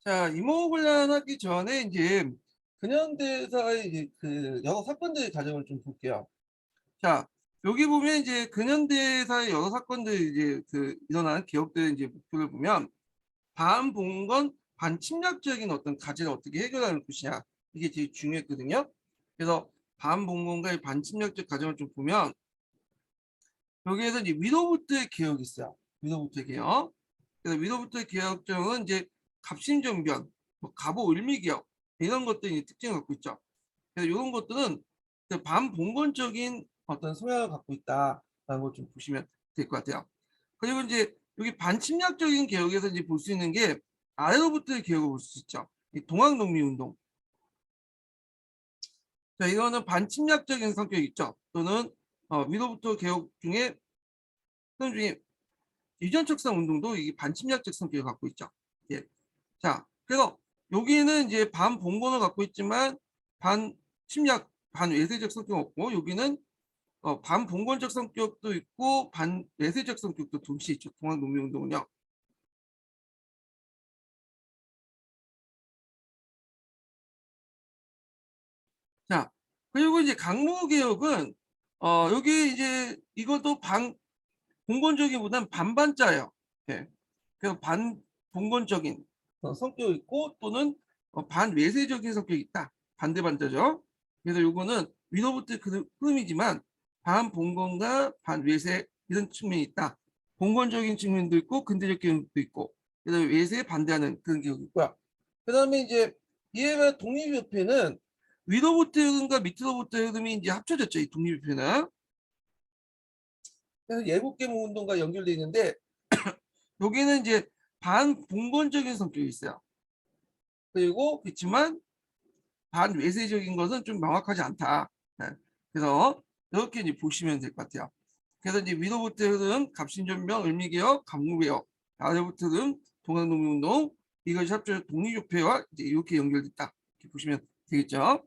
자, 이모군란하기 전에 이제 근현대사의 이제 그 여러 사건들의 과정을 좀 볼게요. 자, 여기 보면 이제 근현대사의 여러 사건들 이제 그 일어난 기업들의 이제 목표를 보면 반봉건 반침략적인 어떤 가치를 어떻게 해결하는 것이냐, 이게 제일 중요했거든요. 그래서 반봉건과의 반침략적 과정을 좀 보면 여기에서 이제 위로부터의 개혁이 있어요. 위로부터의 개혁. 그래서 위로부터의 개혁정은 이제 갑신정변, 뭐 갑오 을미개혁 이런 것들이 특징을 갖고 있죠. 그래서 이런 것들은 그 반봉건적인 어떤 성향을 갖고 있다라는 걸 좀 보시면 될 것 같아요. 그리고 이제 여기 반침략적인 개혁에서 이제 볼 수 있는 게 아래로부터의 개혁을 볼 수 있죠. 이 동학농민운동. 자, 이거는 반침략적인 성격이 있죠. 또는 위로부터 개혁 중에 그런 중에 유전척산 운동도 이게 반침략적 성격을 갖고 있죠. 예. 자, 그래서 여기는 이제 반봉건을 갖고 있지만 반침략, 반외세적 성격이 없고 여기는 반봉건적 성격도 있고 반외세적 성격도 동시에 있죠. 동학농민운동은요. 자, 그리고 이제 강모개혁은 여기 이제 이것도 봉건적이보다는 반반자예요. 예. 그래서 반봉건적인 성격이 있고 또는 반외세적인 성격이 있다. 반대반자죠. 그래서 요거는 위로부터 그 흐름이지만 반봉건과 반외세 이런 측면이 있다. 봉건적인 측면도 있고 근대적 경향도 있고 그다음에 외세에 반대하는 그런 경우도 있고요. 그다음에 이제 이해가 독립협회는 위로부터 흐름과 밑으로부터 흐름이 이제 합쳐졌죠. 이 독립협회는. 그래서 예국계몽 운동과 연결돼 있는데 여기는 이제 반봉건적인 성격이 있어요. 그리고 그렇지만 반외세적인 것은 좀 명확하지 않다. 네. 그래서 이렇게 이제 보시면 될 것 같아요. 그래서 이제 위로부터는 갑신전명, 을미개혁, 갑무개혁, 아래부터는 동학농민운동, 이것이 합쳐서 독립협회와 이제 이렇게 연결됐다. 이렇게 보시면 되겠죠.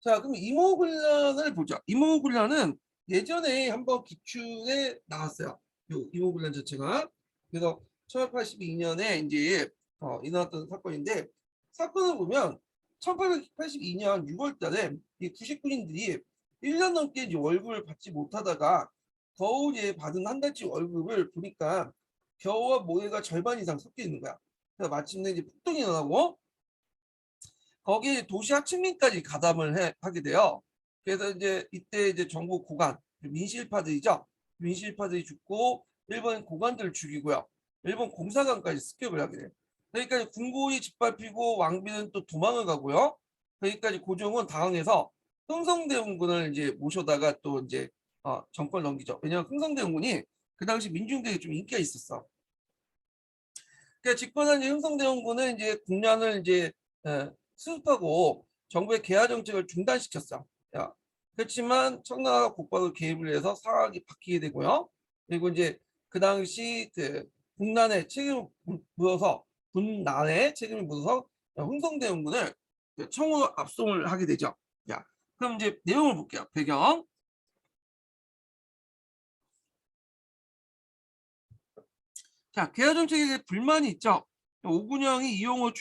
자, 그럼 이모군란을 보죠. 이모군란은 예전에 한번 기출에 나왔어요. 요 이모군란 자체가. 그래서 1882년에 이제 일어났던 사건인데 사건을 보면 1882년 6월 달에 이 99인들이 1년 넘게 이제 월급을 받지 못하다가 겨우 이제 받은 한 달치 월급을 보니까 겨우와 모래가 절반 이상 섞여 있는 거야. 그래서 마침내 이제 폭동이 일어나고 거기에 도시 하층민까지 가담을 하게 돼요. 그래서 이제 이때 이제 정부 고관, 민실파들이죠. 민실파들이 죽고 일본 고관들을 죽이고요. 일본 공사관까지 습격을 하게 돼요. 그러니까 군부이 짓밟히고 왕비는 또 도망을 가고요. 그러니까 고종은 당황해서 흥성대원군을 이제 모셔다가 또 이제 정권 넘기죠. 왜냐하면 흥성대원군이 그 당시 민중들에게 좀 인기가 있었어. 그러니까 집권한 흥성대원군은 이제 국난을 이제 수습하고 정부의 개화 정책을 중단시켰어. 야, 그렇지만 청나라가 곧바로 개입을 해서 상황이 바뀌게 되고요. 그리고 이제 그 당시 그 국난에 책임을 묻어서 군난에 책임을 묻어서 흥성대원군을 청으로 압송을 하게 되죠. 야, 그럼 이제 내용을 볼게요. 배경. 자, 개화 정책에 불만이 있죠. 오군영이 이용호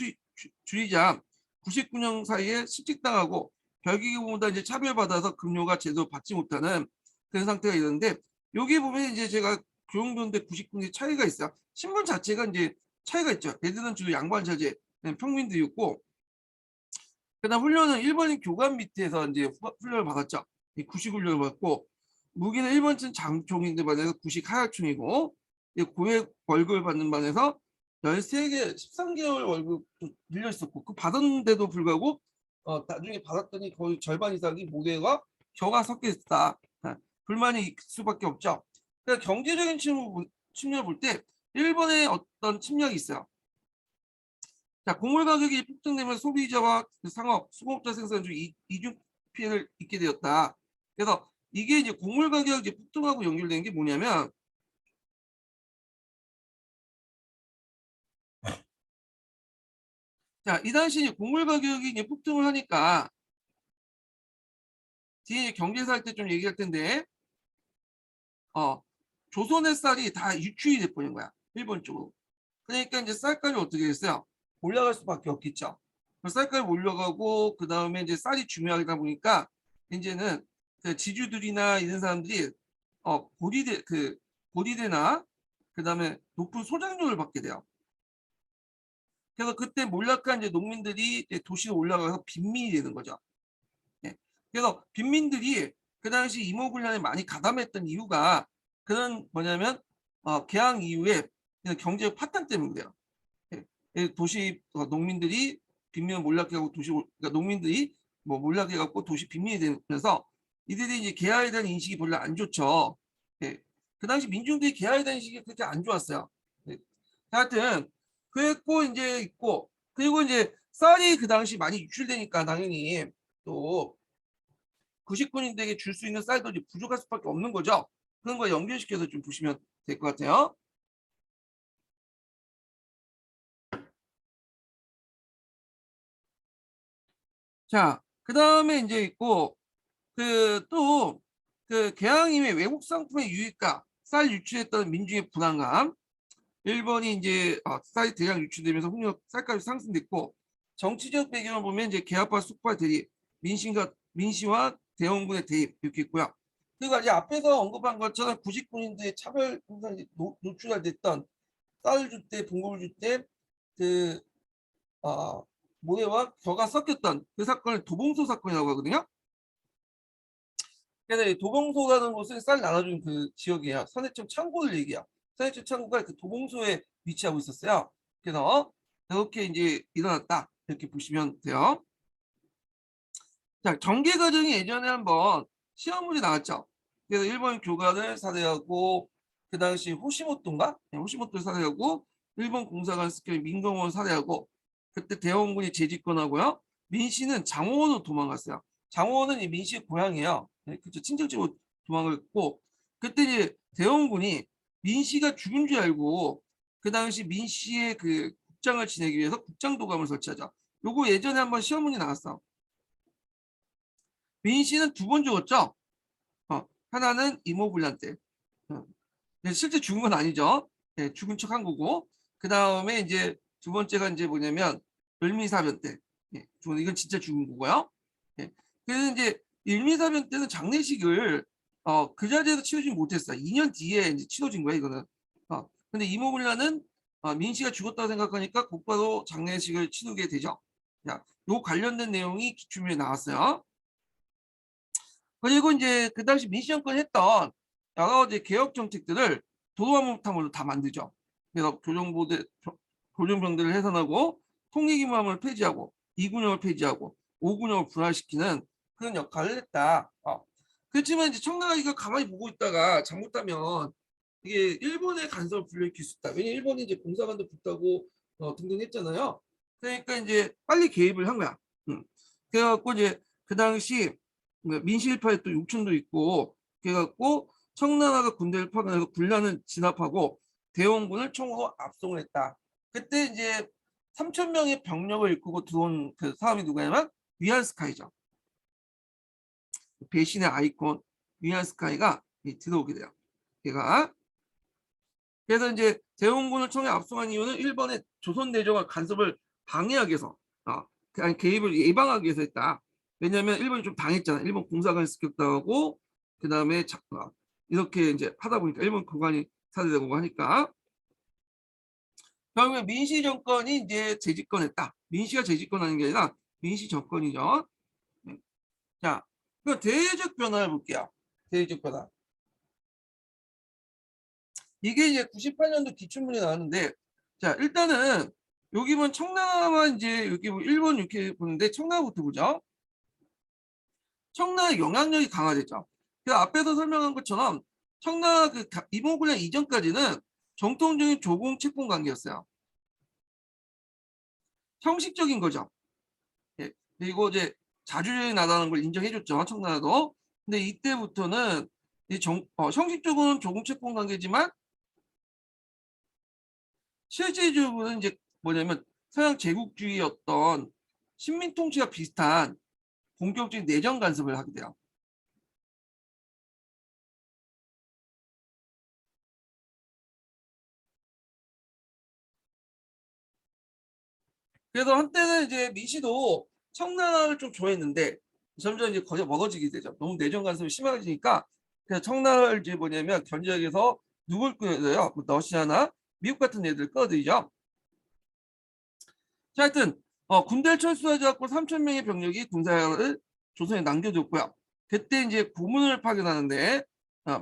주의자 99년 사이에 실직당하고 별기구보다 이제 차별받아서 급료가 제대로 받지 못하는 그런 상태가 있는데 여기 보면 이제 제가 교육부인데 99년 차이가 있어요. 신분 자체가 이제 차이가 있죠. 얘들은 주로 양반 자제 평민들이었고 그다음 훈련은 일본인 교관 밑에서 이제 훈련을 받았죠. 90 훈련을 받고 무기는 일본군 장총인데 반해서 90 하약총이고 고액 월급을 받는 반에서 13개 13개월 월급 밀려 있었고 그 받았는데도 불구하고 나중에 받았더니 거의 절반 이상이 모계와 겨가 섞여 있다. 불만이 있을 수밖에 없죠. 그러니까 경제적인 측면을 볼 때 일본의 어떤 침략이 있어요. 자, 곡물 가격이 폭등되면 소비자와 그 상업, 수공업자 생산 중 이중 피해를 입게 되었다. 그래서 이게 이제 곡물 가격 이 폭등하고 연결된 게 뭐냐면 자, 이 당시 이제 곡물 가격이 이제 폭등을 하니까 뒤에 경제사 할 때 좀 얘기할 텐데 어, 조선의 쌀이 다 유출이 돼버린 거야. 일본 쪽으로. 그러니까 이제 쌀값이 어떻게 됐어요? 올라갈 수밖에 없겠죠. 쌀값이 올라가고 그 다음에 이제 쌀이 중요하다 보니까 이제는 그 지주들이나 이런 사람들이 보리대나 그 다음에 높은 소작료를 받게 돼요. 그래서 그때 몰락한 이제 농민들이 이제 도시로 올라가서 빈민이 되는 거죠. 예. 그래서 빈민들이 그 당시 이모군란에 많이 가담했던 이유가 그런 뭐냐면 개항 이후에 경제 파탄 때문이에요. 예. 도시 농민들이 빈민을 몰락해가고 그러니까 농민들이 뭐 몰락해갖고 도시 빈민이 되면서 이들이 이제 개화에 대한 인식이 별로 안 좋죠. 예. 그 당시 민중들이 개화에 대한 인식이 그렇게 안 좋았어요. 예. 하여튼 그랬고 이제 있고 그리고 이제 쌀이 그 당시 많이 유출되니까 당연히 또 구식군인들에게 줄 수 있는 쌀도 이제 부족할 수밖에 없는 거죠. 그런 거 연결시켜서 좀 보시면 될 것 같아요. 자, 그 다음에 이제 있고 그 또 그 개항 이후에 외국 상품의 유입과 쌀 유출했던 민중의 불안감. 일본이 이제 쌀이 대량 유출되면서 홍역 쌀값이 상승됐고 정치적 배경을 보면 이제 개화파 숙파 대립, 민심과 대원군의 대립 이렇게 있고요. 그리고 이제 앞에서 언급한 것처럼 구식군인들의 차별 현상이 노출이 됐던 쌀을 줄 때, 봉급을 줄 때 그 모래와 벼가 섞였던 그 사건을 도봉소 사건이라고 하거든요. 그래서 이 도봉소라는 곳은 쌀 나눠준 그 지역이에요. 선해청 창고를 얘기해요. 선해청 창고가 그 도봉소에 위치하고 있었어요. 그래서 이렇게 이제 일어났다 이렇게 보시면 돼요. 자, 전개 과정이 예전에 한번 시험문이 나왔죠. 그래서 일본 교관을 살해하고 그 당시 호시모토인가? 네, 호시모토를 살해하고 일본 공사관 스킬 민경원 살해하고 그때 대원군이 재집권하고요. 민씨는 장호원으로 도망갔어요. 장호원은 이 민씨의 고향이에요. 네, 그쵸. 친정집으로 도망갔고 그때 이제 대원군이 민씨가 죽은 줄 알고 그 당시 민씨의 그 국장을 지내기 위해서 국장도감을 설치하죠. 요거 예전에 한번 시험문이 나왔어. 민 씨는 두 번 죽었죠. 하나는 이모불란 때. 어, 실제 죽은 건 아니죠. 네, 죽은 척 한 거고. 그 다음에 이제 두 번째가 이제 뭐냐면 을미사변 때. 죽은 이건 진짜 죽은 거고요. 그래서 이제 을미사변 때는 장례식을 그 자리에서 치러지 못했어요. 2년 뒤에 이제 치러진 거야 이거는. 근데 이모불란은 민 씨가 죽었다고 생각하니까 곧바로 장례식을 치르게 되죠. 자, 요 관련된 내용이 기출문에 나왔어요. 그리고 이제 그 당시 민씨 정권이 했던 여러 가지 개혁 정책들을 도로화물탐으로 다 만들죠. 그래서 교정병들을 해산하고 통일기무함을 폐지하고 이군형을 폐지하고 오군형을 분할시키는 그런 역할을 했다. 그렇지만 이제 청나라가 이거 가만히 보고 있다가 잘못하면 이게 일본의 간섭을 불러일으킬 수 있다. 왜냐면 일본이 이제 공사관도 붙다고 등등 했잖아요. 그러니까 이제 빨리 개입을 한 거야. 그래갖고 이제 그 당시 민실파에 또 육촌도 있고 그래갖고 청나라가 군대를 파견해서 군란을 진압하고 대원군을 총으로 압송을 했다. 그때 이제 3천 명의 병력을 이끌고 들어온 그 사람이 누구냐면 위안스카이죠. 배신의 아이콘 위안스카이가 들어오게 돼요. 걔가 그래서 이제 대원군을 총에 압송한 이유는 일본의 조선 내정과 간섭을 방해하기 위해서 아니 개입을 예방하기 위해서 했다. 왜냐하면 일본이 좀 당했잖아. 일본 공사관이 습격당하고 그 다음에 이렇게 이제 하다 보니까 일본 공관이 사대되고 하니까 결국에 민씨 정권이 이제 재집권했다. 민씨가 재집권하는 게 아니라 민씨 정권이죠. 네. 자, 그 대외적 변화를 볼게요. 대외적 변화. 이게 이제 98년도 기출문이 나왔는데, 자, 일단은 여기 보면 청나라만 이제 여기 일본 이렇게 보는데 청나라부터 보죠. 청나라 영향력이 강화됐죠. 그 앞에서 설명한 것처럼 청나라 그 이몽군란 이전까지는 정통적인 조공 채권 관계였어요. 형식적인 거죠. 예. 그리고 이제 자주주의 나라는 걸 인정해줬죠. 청나라도. 근데 이때부터는 형식적으로는 조공 채권 관계지만 실제적으로는 이제 뭐냐면 서양 제국주의였던 식민 통치가 비슷한 본격적인 내정 간섭을 하게 돼요. 그래서 한때는 이제 미시도 청나라를 좀 좋아했는데 점점 이제 거의 멀어지게 되죠. 너무 내정 간섭이 심해지니까 그래서 청나라를 이제 뭐냐면 견제하기 위해서 누굴 끌어들여요? 뭐 러시아나 미국 같은 애들 끌어들이죠. 자, 하여튼 군대를 철수하지 않고 3천 명의 병력이 군사를 조선에 남겨뒀고요. 그때 이제 고문을 파견하는데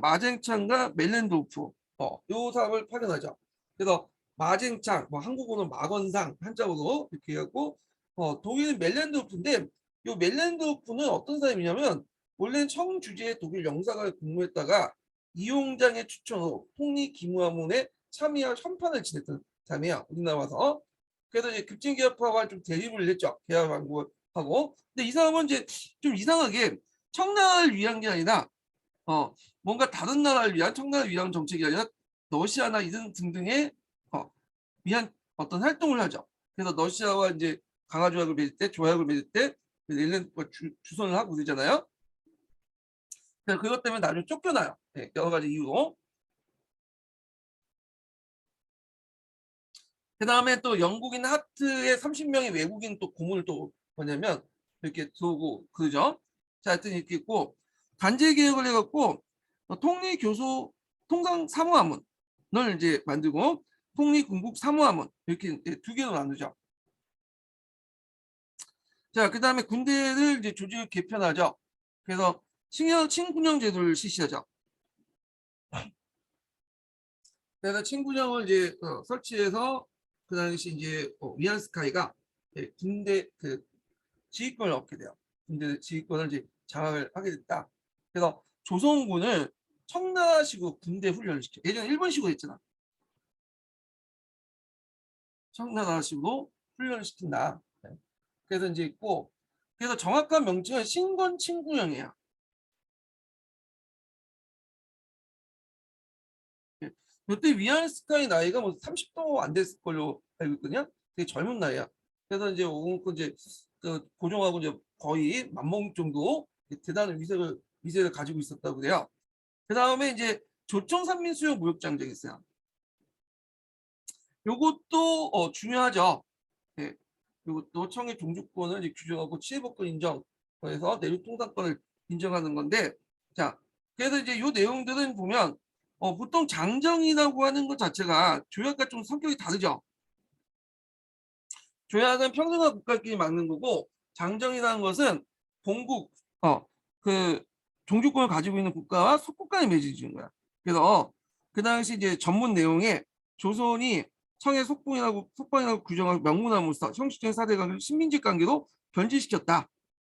마쟁창과 멜렌도프 요 사람을 파견하죠. 그래서 마쟁창, 뭐 한국어는 마건상 한자어로 이렇게 해갖고 독일은 멜렌도프인데 요 멜렌도프는 어떤 사람이냐면 원래는 청주재의 독일 영사관을 근무했다가 이용장의 추천으로 통리 기무화문에 참여한 현판을 지냈던 사람이에요. 우리나라 와서. 그래서 이제 급진개혁파와 좀 대립을 했죠. 개혁하고. 근데 이 사람은 이제 좀 이상하게 청나라를 위한 게 아니라 뭔가 다른 나라를 위한 청나라를 위한 정책이 아니라 러시아나 이등 등등의 위한 어떤 활동을 하죠. 그래서 러시아와 이제 강화 조약을 맺을 때, 조약을 맺을 때 일년 주선을 하고 그러잖아요. 그래서 그것 때문에 나중에 쫓겨나요. 네, 여러 가지 이유로. 그 다음에 또 영국인 하트에 30명의 외국인 또 고문을 또 뭐냐면 이렇게 들어오고 그러죠. 자, 하여튼 이렇게 있고 관제 개혁을 해갖고 통리교수 통상 사무화문을 이제 만들고 통리궁국 사무화문 이렇게 두 개로 나누죠. 자, 그 다음에 군대를 이제 조직 개편하죠. 그래서 친군형 제도를 실시하죠. 그래서 친군형을 이제 설치해서 그 당시 이제 위안스카이가 군대 그 지휘권을 얻게 돼요. 군대 지휘권을 이제 장악을 하게 됐다. 그래서 조선군을 청나라식으로 군대 훈련을 시켜. 예전에 일본식으로 했잖아. 청나라식으로 훈련을 시킨다. 네. 그래서 이제 있고, 그래서 정확한 명칭은 신건 친구형이야. 그때 위안스카이 나이가 뭐 30도 안 됐을 걸로 알고 있거든요. 되게 젊은 나이야. 그래서 이제 그 고종하고 이제 거의 맞먹을 정도 대단한 위세를 가지고 있었다고 그래요. 그 다음에 이제 조총산민수용 무역장정이 있어요. 요것도 중요하죠. 네. 요것도 청의 종주권을 이제 규정하고 치해법권 인정해서 내륙 통상권을 인정하는 건데, 자, 그래서 이제 요 내용들은 보면 보통 장정이라고 하는 것 자체가 조약과 좀 성격이 다르죠. 조약은 평등한 국가끼리 맞는 거고 장정이라는 것은 본국 그 종주권을 가지고 있는 국가와 속국간에 맺어지는 거야. 그래서 그 당시 이제 전문 내용에 조선이 청의 속邦이라고 규정하고 명문화로서 형식적인 사대관계를 신민직 관계로 변질시켰다.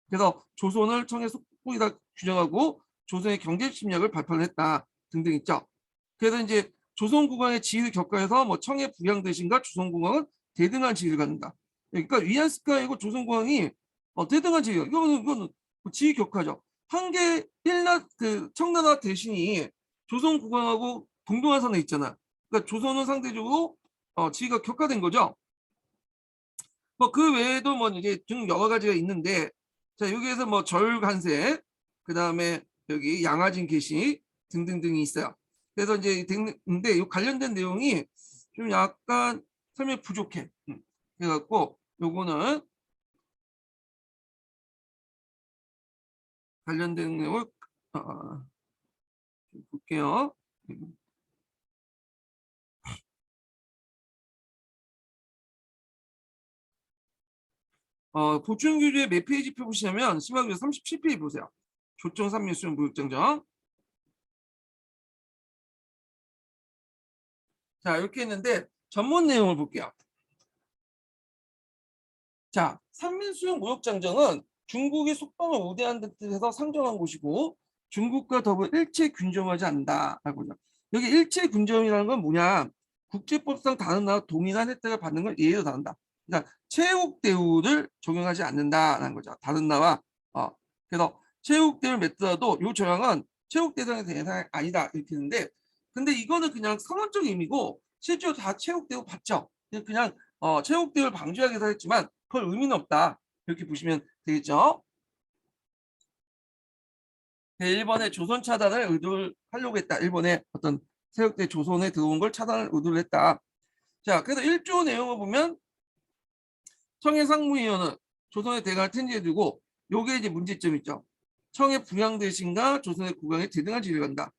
그래서 조선을 청의 속국이라 규정하고 조선의 경제 침략을 발표를 했다 등등 있죠. 그래서 이제 조선국왕의 지위를 격가해서 뭐 청의 부양 대신과 조선국왕은 대등한 지위를 갖는다. 그러니까 위안스카이고 조선공항이 대등한 지위예요. 이거는 지위 격하죠. 한계 일나 그 청나라 대신이 조선국왕하고 동등한 선에 있잖아. 그러니까 조선은 상대적으로 지위가 격화된 거죠. 뭐 그 외에도 뭐 이제 등 여러 가지가 있는데 자 여기에서 뭐 절간세 그 다음에 여기 양화진 계시 등등등이 있어요. 그래서 이제 근데 이 관련된 내용이 좀 약간 설명이 부족해. 그래갖고 요거는 관련된 내용을 볼게요. 보충 규제의 몇 페이지표 보시냐면 심화규제 37페이지 보세요. 조정 산민수용 무역장정. 자 이렇게 했는데 전문 내용을 볼게요. 자 산민수용 무역장정은 중국이 속방을 우대한 듯해서 상정한 곳이고 중국과 더불어 일체 균점하지 않는다라고 하죠. 여기 일체 균점이라는 건 뭐냐? 국제법상 다른 나라 동일한 혜택을 받는 걸 예외로 다룬다. 그러니까 체육 대우를 적용하지 않는다라는 거죠. 다른 나라. 그래서 체육 대우를 맺더라도 이 조항은 체육 대상의 대상이 아니다 이렇게 했는데, 근데 이거는 그냥 선언적 의미고 실제로 다 체육 대우 받죠. 그냥 체육 대우를 방지하기 위해서 했지만 그걸 의미는 없다 이렇게 보시면 되겠죠. 일본의 조선 차단을 의도를 하려고 했다. 일본의 어떤 세력대 조선에 들어온 걸 차단을 의도를 했다. 자, 그래서 1조 내용을 보면 청의 상무위원은 조선의 대가를 텐지에 두고 요게 이제 문제점 있죠. 청의 부양 대신과 조선의 국왕의 대등한 지위를 간다.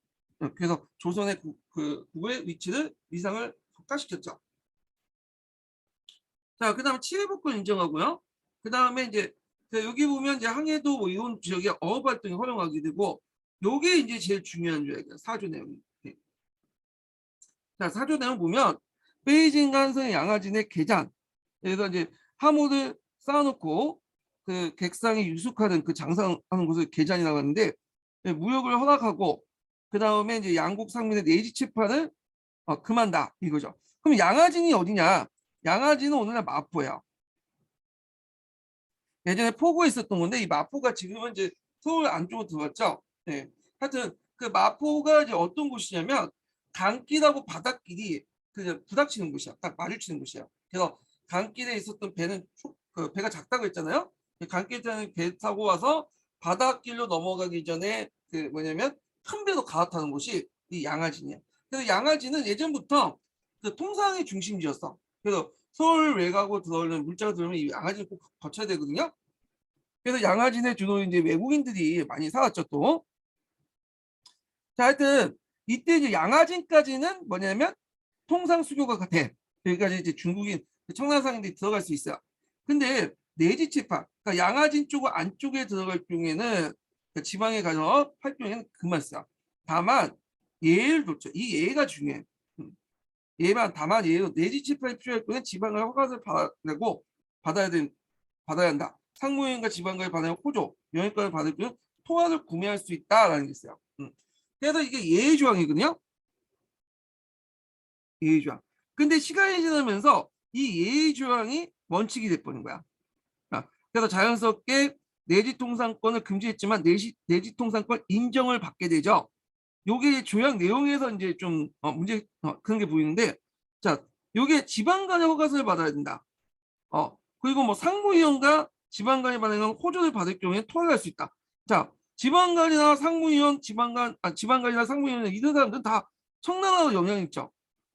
그래서 조선의 국의 위치를 위상을 격화시켰죠. 자, 그다음에 치외복권 인정하고요. 그다음에 이제 여기 보면 이제 항해도 뭐 이런 지역의 어업 활동이 허용하게 되고 요게 이제 제일 중요한 조약이에요. 사조 내용이. 자, 사조 내용 보면 베이징 간선의 양화진의 개장. 그래서 이제 하모를 쌓아놓고 그 객상이 유숙하는 그 장사하는 곳을 개장이라고 하는데 무역을 허락하고 그 다음에 이제 양국 상민의 내지 채판을 금한다 이거죠. 그럼 양화진이 어디냐? 양화진은 오늘날 마포예요. 예전에 포구에 있었던 건데 이 마포가 지금은 이제 서울 안쪽으로 들어왔죠. 네. 하여튼 그 마포가 이제 어떤 곳이냐면 강길하고 바닷길이 그냥 부닥치는 곳이야. 딱 마주치는 곳이야. 그래서 강길에 있었던 배는 그 배가 작다고 했잖아요. 강길 타는 배 타고 와서 바닷길로 넘어가기 전에 그 뭐냐면 큰 배로 갈아타는 곳이 이 양화진이야. 그래서 양화진은 예전부터 그 통상의 중심지였어. 그래서 서울 외곽으로 들어오는 물자가 들어오면 이 양화진을 꼭 거쳐야 되거든요. 그래서 양화진에 주로 이제 외국인들이 많이 살았죠 또. 자, 하여튼 이때 이제 양화진까지는 뭐냐면 통상 수교가 돼. 여기까지 이제 중국인 청나상인들이 들어갈 수 있어요. 근데 내지치파, 그러니까 양화진 쪽 안쪽에 들어갈 경우에는 그 지방에 가서 할 경우에는 그만 써. 다만 예를 뒀죠. 이 예가 중요해. 예만 다만 예로 내지치파에 필요할 경우는 지방을 허가를 받아내고 받아야 한다. 상무위원과 지방과의 반응을 호조, 영향권을 받을 경우 토화를 구매할 수 있다라는 게 있어요. 그래서 이게 예의 조항이거든요. 예의 조항. 근데 시간이 지나면서 이 예의 조항이 원칙이 돼버린 거야. 그래서 자연스럽게 내지 통상권을 금지했지만 내지 통상권 인정을 받게 되죠. 요게 조약 내용에서 이제 좀 문제 그런 게 보이는데, 자, 요게 지방 간의 허가서를 받아야 된다. 그리고 뭐 상무위원과 지방간이 발행한 호조를 받을 경우에 토할할 수 있다. 자, 지방간이나 상무위원, 지방간이나 상무위원 이런 사람들은 다 청나라가 영향이 있죠.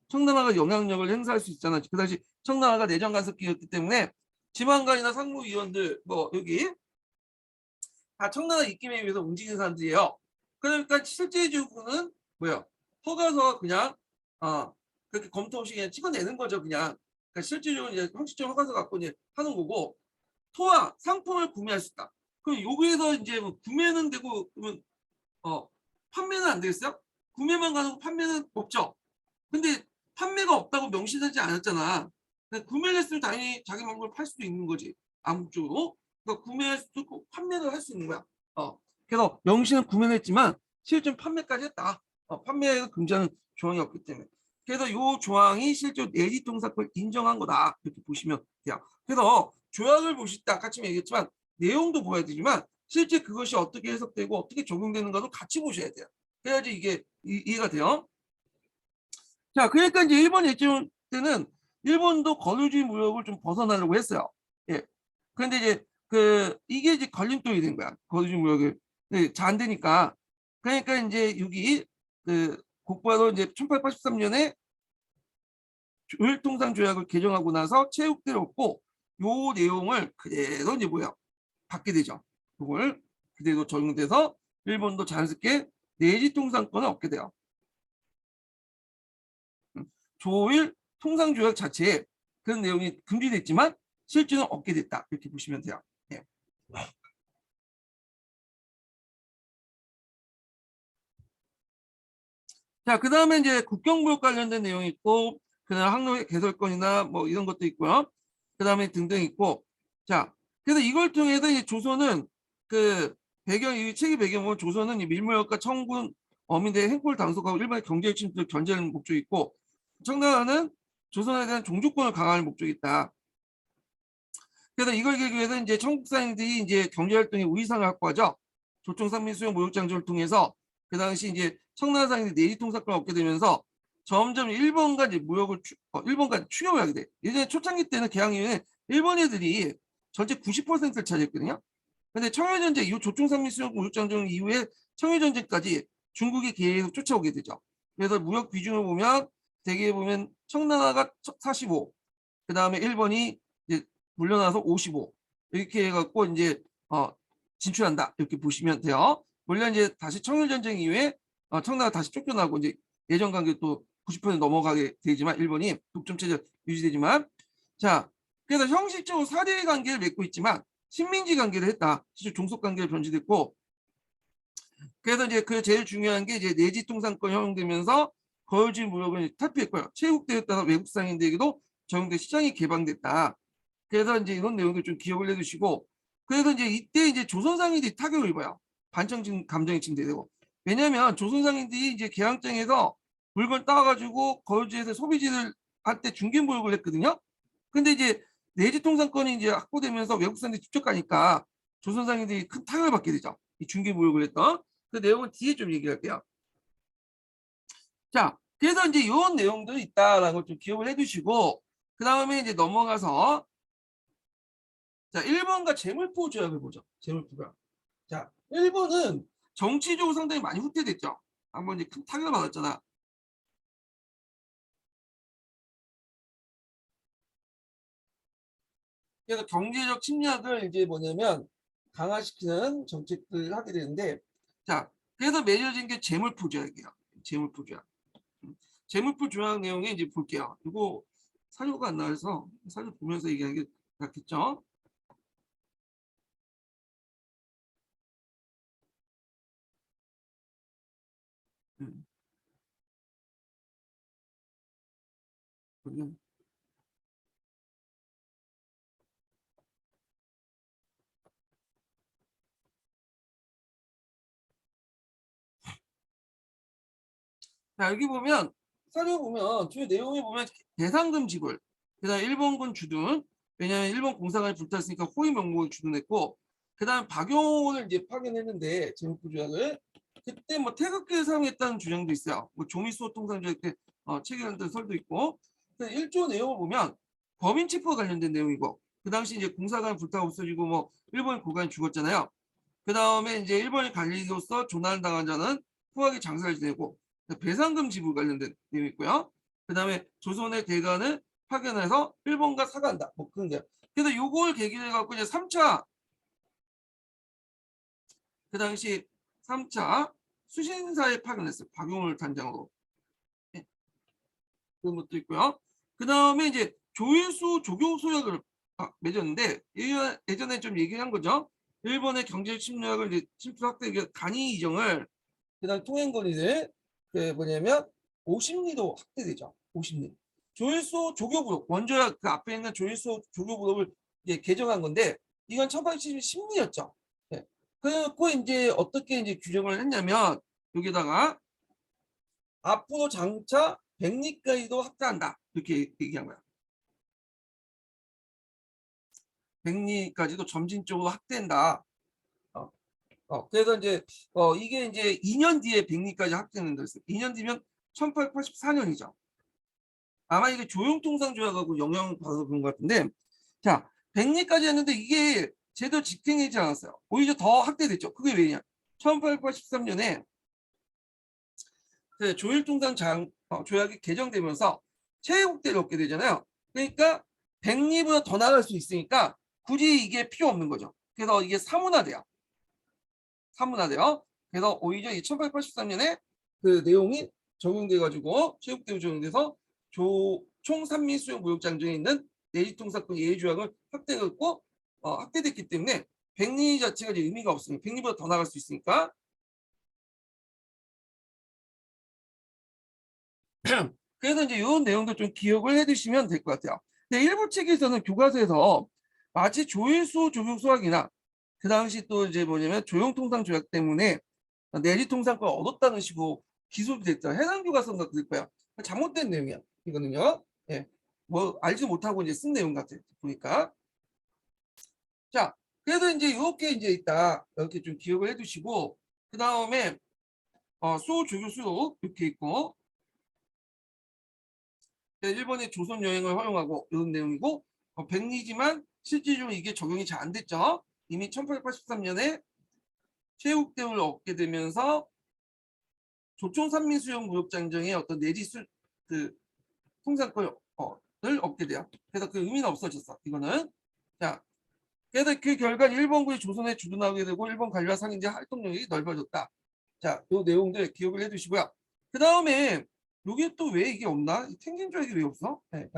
청나라가 영향력을 행사할 수 있잖아. 그 당시 청나라가 내정 간섭기였기 때문에 지방간이나 상무위원들 뭐 여기 다 청나라 입김에 의해서 움직이는 사람들이에요. 그러니까 실제적으로는 뭐야? 허가서 그냥 그렇게 검토 없이 그냥 찍어내는 거죠, 그냥. 그러니까 실질적으로 이제 형식적 허가서 갖고 이제 하는 거고, 토와 상품을 구매할 수 있다. 그럼 여기에서 이제 뭐 구매는 되고 그러면 판매는 안 되겠어요? 구매만 가능하고 판매는 없죠. 근데 판매가 없다고 명시되지 않았잖아. 구매를 했으면 당연히 자기 물건을 팔 수도 있는 거지. 암묵적으로. 그러니까 구매할 수도 있고 판매를 할 수 있는 거야. 그래서 명시는 구매를 했지만 실제 판매까지 했다. 판매가 금지하는 조항이 없기 때문에. 그래서 이 조항이 실제 내지통상권을 인정한 거다. 이렇게 보시면 돼요. 그래서 조약을 보실 때 아까 얘기했지만 내용도 보아야 되지만 실제 그것이 어떻게 해석되고 어떻게 적용되는가도 같이 보셔야 돼요. 그래야지 이게 이해가 돼요. 자, 그러니까 이제 일본 일정 때는 일본도 거주지 무역을 좀 벗어나려고 했어요. 예. 그런데 이제 이게 이제 걸림돌이 된 거야. 거주지 무역을. 네, 잘 안 되니까. 그러니까 이제 여기 곧바로 이제 1883년에 조일통상 조약을 개정하고 나서 체육대를 얻고 요 내용을 그대로 이제 뭐야 받게 되죠. 그걸 그대로 적용돼서 일본도 자연스럽게 내지통상권을 얻게 돼요. 조일 통상조약 자체에 그런 내용이 금지됐지만 실제는 얻게 됐다. 이렇게 보시면 돼요. 네. 자, 그 다음에 이제 국경무역 관련된 내용이 있고, 그다음 항로 개설권이나 뭐 이런 것도 있고요. 그 다음에 등등 있고, 자, 그래서 이걸 통해서 이제 조선은 이 책의 배경은 조선은 이 밀무역과 청군 어민들의 행포를 단속하고 일반의 경제 침투를 견제하는 목적이 있고, 청나라는 조선에 대한 종주권을 강화하는 목적이 있다. 그래서 이걸 계기 위해서 이제 청국사인들이 이제 경제활동에 우위상을 확보하죠. 조총상민 수용 무역장정을 통해서 그 당시 이제 청나라상인들이 내리통사권을 얻게 되면서 점점 일본과 이제 일본과 추격을 하게 돼. 예전에 초창기 때는 개항 이후에 일본 애들이 전체 90%를 차지했거든요. 근데 청일전쟁 이후 조총상민 수용 무역장정 이후에 청일전쟁까지 중국이 계속 쫓아오게 되죠. 그래서 무역 비중을 보면 대개 보면 청나라가 45, 그 다음에 일본이 이제 물러나서 55 이렇게 해갖고 이제 진출한다 이렇게 보시면 돼요. 물론 이제 다시 청일전쟁 이후에 청나라가 다시 쫓겨나고 이제 내정 관계 또 90% 넘어가게 되지만 일본이 독점 체제 유지되지만 자 그래서 형식적으로 사대 관계를 맺고 있지만 식민지 관계를 했다. 실제 종속 관계를 변질됐고 그래서 이제 그 제일 중요한 게 이제 내지 통상권 허용되면서 거주지 무역을 탈피했고요. 체육대회에 따라 외국 상인들에게도 적용돼 시장이 개방됐다. 그래서 이제 이런 내용들 좀 기억을 해두시고 그래서 이제 이때 이제 조선 상인들이 타격을 입어요. 반청 감정이 증대되고 왜냐하면 조선 상인들이 이제 개항장에서 물건 따와가지고 거주지에서 소비지를 할 때 중개무역을 했거든요. 근데 이제 내지 통상권이 이제 확보되면서 외국 상인들이 직접 가니까 조선 상인들이 큰 타격을 받게 되죠. 이 중개무역을 했던 그 내용은 뒤에 좀 얘기할게요. 자, 그래서 이제 이런 내용들이 있다라는 걸 좀 기억을 해두시고 그 다음에 이제 넘어가서 자, 1번과 재물포 조약을 보죠. 재물포 조약. 자, 1번은 정치적으로 상당히 많이 후퇴됐죠. 한번 이제 큰 타격을 받았잖아. 그래서 경제적 침략을 이제 뭐냐면 강화시키는 정책들을 하게 되는데 자, 그래서 맺어진 게 재물포 조약이에요. 재물포 조약. 재물포 조약 내용에 이제 볼게요. 이거 사료가 안 나와서 사료 보면서 얘기하는 게 낫겠죠. 음. 자, 여기 보면 사료 보면 주 내용에 보면 대상금 지불 그다음 일본군 주둔 왜냐하면 일본 공사관이 불탔으니까 호위 명목을 주둔했고 그다음 박용을 이제 파견했는데 제목부 조약을 그때 뭐 태극기를 사용했다는 주장도 있어요. 뭐 조미수호 통상 조약 때 체결했다는 설도 있고 1조 내용을 보면 범인 체포와 관련된 내용이고 그 당시 이제 공사관 불타고 없어지고 뭐 일본 고관이 죽었잖아요. 그 다음에 이제 일본이 관리로서 조난을 당한 자는 후하게 장사를 지내고 배상금 지불 관련된 내용이 있고요. 그 다음에 조선의 대관을 파견해서 일본과 사과한다. 뭐 그런 게. 그래서 요걸 계기로 해갖고 이제 3차 그 당시 3차 수신사에 파견했어요. 박용을 단장으로. 네, 그런 것도 있고요. 그 다음에 이제 조일수 조교 소약을 맺었는데 예전에 좀 얘기한 거죠. 일본의 경제 침략을 이제 침투 확대 간이 이정을 그다음 통행거리를 그 뭐냐면 50리도 확대되죠. 50리. 조일소 조교부록 원조야 그 앞에 있는 조일소 조교부록을 이제 개정한 건데 이건 1870리였죠. 네. 그래갖고 이제 어떻게 이제 규정을 했냐면 여기다가 앞으로 장차 100리까지도 확대한다 이렇게 얘기한 거야. 100리까지도 점진적으로 확대한다. 어, 그래서 이제 이게 이제 2년 뒤에 100리까지 확대는 됐어요. 2년 뒤면 1884년이죠. 아마 이게 조용통상조약하고 영향받아서 그런 것 같은데 자 100리까지 했는데 이게 제대로 집행되지 않았어요. 오히려 더 확대됐죠. 그게 왜냐 1883년에 그 조일통상 조약이 개정되면서 체육대를 얻게 되잖아요. 그러니까 100리보다 더 나갈 수 있으니까 굳이 이게 필요 없는 거죠. 그래서 이게 사문화돼요. 사문화돼요. 그래서 오히려 1883년에 그 내용이 적용돼 가지고 체육대우 적용돼서 총산미 수용 무역장정에 있는 내지통사권 예외조약을 확대했고 확대됐기 때문에 100리 자체가 이제 의미가 없으니까 100리보다 더 나갈 수 있으니까 그래서 이제 이런 내용도 좀 기억을 해두시면 될 것 같아요. 근데 일부 책에서는 교과서에서 마치 조일수 조교수학이나 그 당시 또 이제 뭐냐면 조용통상 조약 때문에 내리통상권 얻었다는 식으로 기술이 됐죠. 해당 교과서인가 그럴 거야. 잘못된 내용이야. 이거는요. 예. 뭐 알지 못하고 이제 쓴 내용 같아. 보니까. 자, 그래서 이제 이렇게 이제 있다. 이렇게 좀 기억을 해두시고 그 다음에 수조교수 이렇게 있고 일본의 조선 여행을 허용하고 이런 내용이고 백리지만 실질적으로 이게 적용이 잘 안 됐죠. 이미 1883년에 체육대우를 얻게 되면서 조총 산미수용 무역장정의 어떤 내지수 그 통상권을 얻게 돼요. 그래서 그 의미는 없어졌어. 이거는 자, 그래서 그 결과 일본군이 조선에 주둔하게 되고 일본 관료와 상인제 활동 영역이 넓어졌다. 자, 요 내용들 기억을 해두시고요. 그 다음에 여기 또 왜 이게 없나? 탱긴 조약이 왜 없어? 네,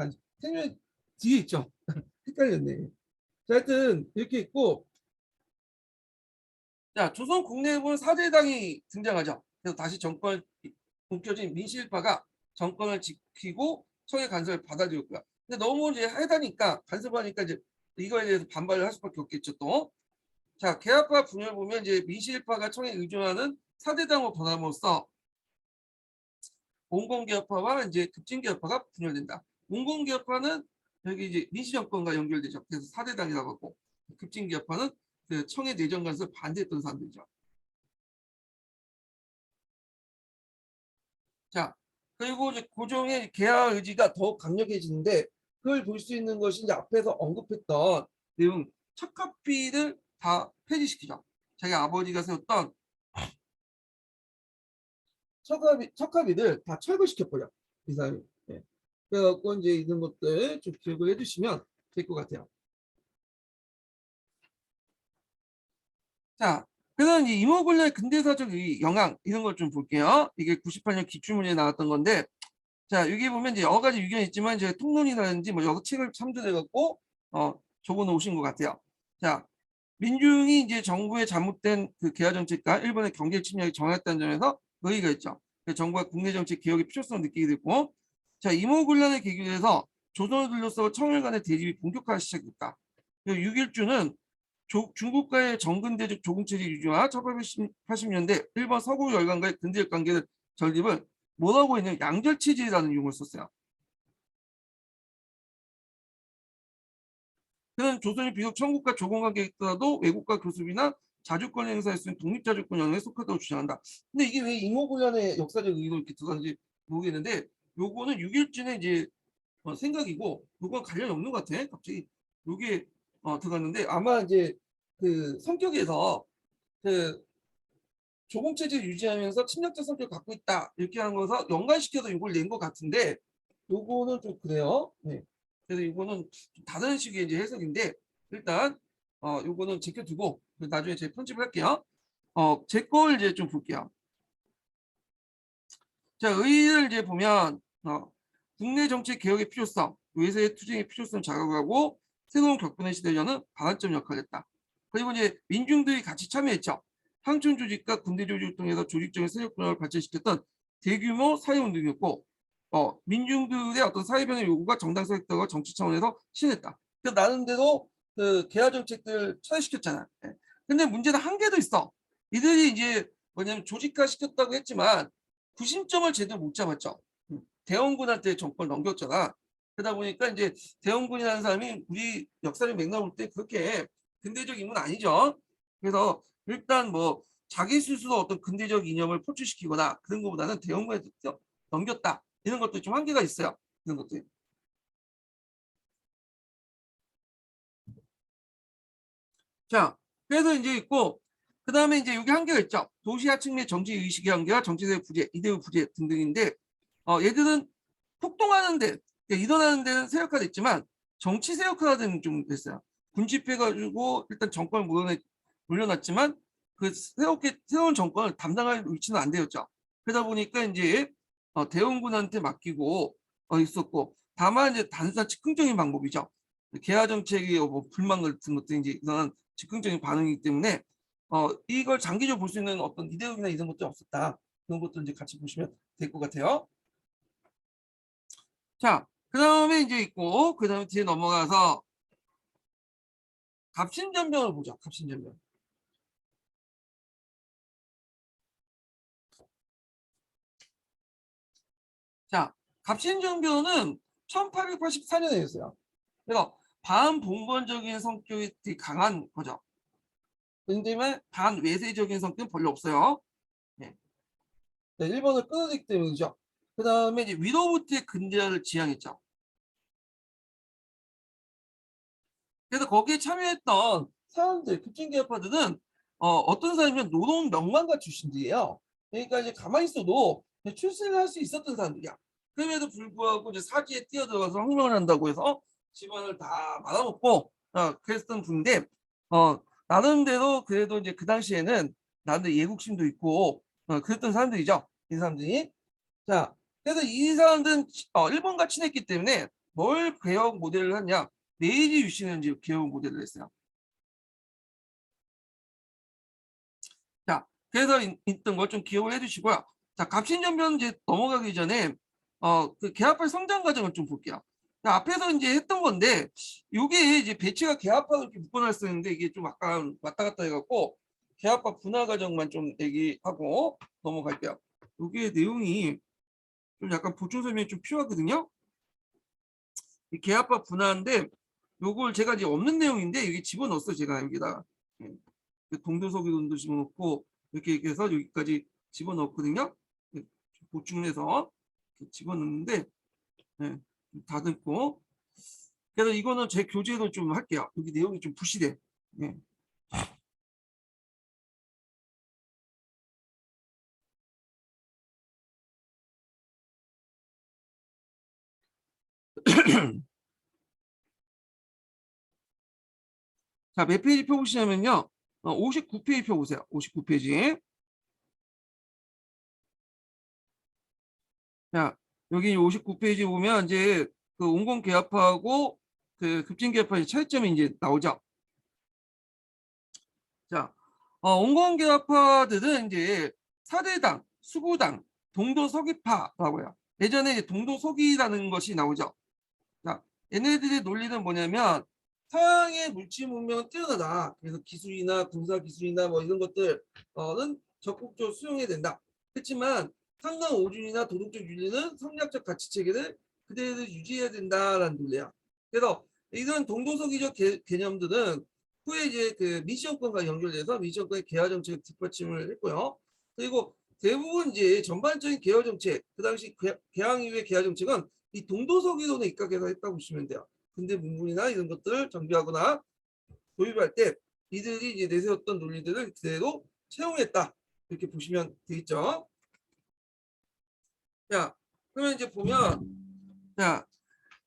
탱긴 뒤에 있죠. 헷갈렸네. 자, 하여튼 이렇게 있고, 자, 조선 국내부는 사제당이 등장하죠. 그래서 다시 정권 본격적인 민실파가 정권을 지키고 청의 간섭을 받아들였고요. 근데 너무 이제 하다니까 간섭하니까 이제 이거에 대해서 반발을 할 수밖에 없겠죠 또. 자, 개화파 분열 보면 이제 민실파가 청에 의존하는 사대당으로 변함으로써 공공개혁파와 이제 급진개혁파가 분열된다. 공공개혁파는 여기 이제 민시정권과 연결되죠. 그래서 사대당이라고 하고 급진개혁파는 그 청의 내정 간섭을 반대했던 사람들이죠. 자, 그리고 이제 고종의 개화 의지가 더욱 강력해지는데 그걸 볼 수 있는 것이 이제 앞에서 언급했던 내용 척합비를 다 폐지시키죠. 자기 아버지가 세웠던 척합비들 다 철거시켜버려. 이 사람이. 네. 그래갖고 이제 이런 것들 좀 기억을 해주시면 될 것 같아요. 자, 그래서 이 임오군련의 근대사적 영향 이런 걸 좀 볼게요. 이게 98년 기출문제에 나왔던 건데 자, 여기 보면 이제 여러 가지 의견이 있지만 이제 통론이라든지 뭐 여러 책을 참조해 갖고 적어 놓으신 것 같아요. 자, 민중이 이제 정부의 잘못된 그 개화 정책과 일본의 경제 침략이 정했다는 점에서 의의가 있죠. 정부가 국내 정책 개혁의 필요성을 느끼게 됐고, 자, 임오군란의 계기로 해서 조선을 둘러싸고 청일 간의 대립이 본격화하기 시작했다. 6.1주는 중국과의 정근대적 조공체제 유지와 1880년대 일본 서구 열강과의 근대적 관계를 전립을 뭐라고 있는 양절체제라는 용어를 썼어요. 그는 조선이 비록 청국과 조공관계에 있더라도 외국과 교섭이나 자주권 행사할 수 있는 독립자주권 영역에 속하다고 주장한다. 근데 이게 왜 임오군란의 역사적 의의로 이렇게 들어가는지 모르겠는데 요거는 6.1진의 이제 생각이고 요건 관련이 없는 것 같아. 갑자기 요게 들어갔는데 아마 이제 그 성격에서 그 조공체제 유지하면서 침략적 성격을 갖고 있다 이렇게 하는 거서 연관시켜서 이걸 낸 것 같은데 요거는 좀 그래요. 네. 그래서 이거는 좀 다른 식의 이제 해석인데 일단 요거는 제껴두고 나중에 제 편집을 할게요. 제 걸 이제 좀 볼게요. 자, 의의를 이제 보면 국내 정책 개혁의 필요성, 외세 투쟁의 필요성 자각하고 새로운 격분의 시대에 여는 방안점 역할을 했다. 그리고 이제 민중들이 같이 참여했죠. 항촌 조직과 군대 조직을 통해서 조직적인 세력 분열을 발전시켰던 대규모 사회운동이었고 민중들의 어떤 사회변화 요구가 정당 세력들과 정치 차원에서 실현했다. 그래서 나름대로 그 개화 정책들 처리시켰잖아. 예. 근데 문제는 한계도 있어. 이들이 이제 뭐냐면 조직화 시켰다고 했지만 구심점을 제대로 못 잡았죠. 대원군한테 정권을 넘겼잖아. 그러다 보니까 이제 대원군이라는 사람이 우리 역사를 맥락을 볼 때 그렇게 근대적 인물은 아니죠. 그래서 일단 뭐 자기 스스로 어떤 근대적 이념을 포출시키거나 그런 것보다는 대원군한테 넘겼다. 이런 것도 좀 한계가 있어요. 이런 것들. 자, 그래서 이제 있고 그 다음에 이제 여기 한계가 있죠. 도시하층 내 정치 의식의 한계와 정치적 부재, 이데오 부재 등등인데 얘들은 폭동하는데 일어나는 데는 세력화됐지만 정치 세력화는 좀 됐어요. 군집해가지고 일단 정권을 물려놨지만 그 새로운 정권을 담당할 위치는 안 되었죠. 그러다 보니까 이제 대원군한테 맡기고 있었고 다만 이제 단순한 즉흥적인 방법이죠. 개화 정책의 뭐 불만 같은 것들이 이제 이런 즉흥적인 반응이기 때문에 이걸 장기적으로 볼 수 있는 어떤 이데올기나 이런 것도 없었다. 그런 것도 이제 같이 보시면 될 것 같아요. 자, 그 다음에 이제 있고, 그 다음에 뒤에 넘어가서 갑신전변을 보죠. 갑신전변. 자, 갑신전변은 1884년에 있어요. 그래서 반봉건적인 성격이 되게 강한 거죠. 그런데 반외세적인 성격은 별로 없어요. 네. 네, 일본을 끊어내기 때문이죠. 그 다음에 이제 위로부터의 근대화를 지향했죠. 그래서 거기에 참여했던 사람들, 급진개혁파들은 어떤 사람이면 노동 명망가 출신들이에요. 그러니까 이제 가만히 있어도 출세를 할 수 있었던 사람들이야. 그럼에도 불구하고 이제 사지에 뛰어들어가서 혁명을 한다고 해서 집안을 다 말아먹고 그랬던 분인데 나름대로 그래도 이제 그 당시에는 나름대로 예국심도 있고 그랬던 사람들이죠. 이 사람들이. 자, 그래서 이 사람들은 일본과 친했기 때문에 뭘 개혁 모델을 하냐? 메이지 유신을 이제 개혁 모델을 했어요. 자, 그래서 있던 걸 좀 기억을 해주시고요. 자, 갑신전변 이제 넘어가기 전에 그 개합할 성장 과정을 좀 볼게요. 자, 앞에서 이제 했던 건데 이게 이제 배치가 개합하고 이렇게 묶어놨었는데 이게 좀 약간 왔다 갔다 해갖고 개합화 분화 과정만 좀 얘기하고 넘어갈게요. 이게 내용이 좀 약간 보충 설명이 좀 필요하거든요. 이 개합화 분화인데 요걸 제가 이제 없는 내용인데 여기 집어넣었어요. 제가 여기다가 동도서기론도 집어넣고 이렇게 해서 여기까지 집어넣었거든요. 보충해서 집어넣는데 다듬고 그래서 이거는 제 교재로 좀 할게요. 여기 내용이 좀 부실해. 네. 자, 몇 페이지 펴보시냐면요. 59페이지 펴보세요. 59페이지. 자, 여기 59페이지 보면 이제 그 온건 개합하고 그 급진 개합의 차이점이 이제 나오죠. 자, 온건 개합파들은 이제 사대당, 수구당, 동도서기파라고 해요. 예전에 이제 동도서기라는 것이 나오죠. 자, 얘네들의 논리는 뭐냐면 서양의 물질 문명은 뛰어나다. 그래서 기술이나 군사 기술이나 뭐 이런 것들은 적극적으로 수용해야 된다. 그렇지만 상강 오준이나 도덕적 윤리는 성리학적 가치 체계를 그대로 유지해야 된다라는 논리야. 그래서 이런 동도서기적 개념들은 후에 이제 그 미시정권과 연결돼서 미시정권의 개화 정책을 뒷받침을 했고요. 그리고 대부분 이제 전반적인 개화 정책, 그 당시 개항 이후의 개화 정책은 이 동도서기론에 입각해서 했다고 보시면 돼요. 근대 문물이나 이런 것들을 정비하거나 도입할 때 이들이 이제 내세웠던 논리들을 그대로 채용했다. 이렇게 보시면 되겠죠. 자, 그러면 이제 보면, 자,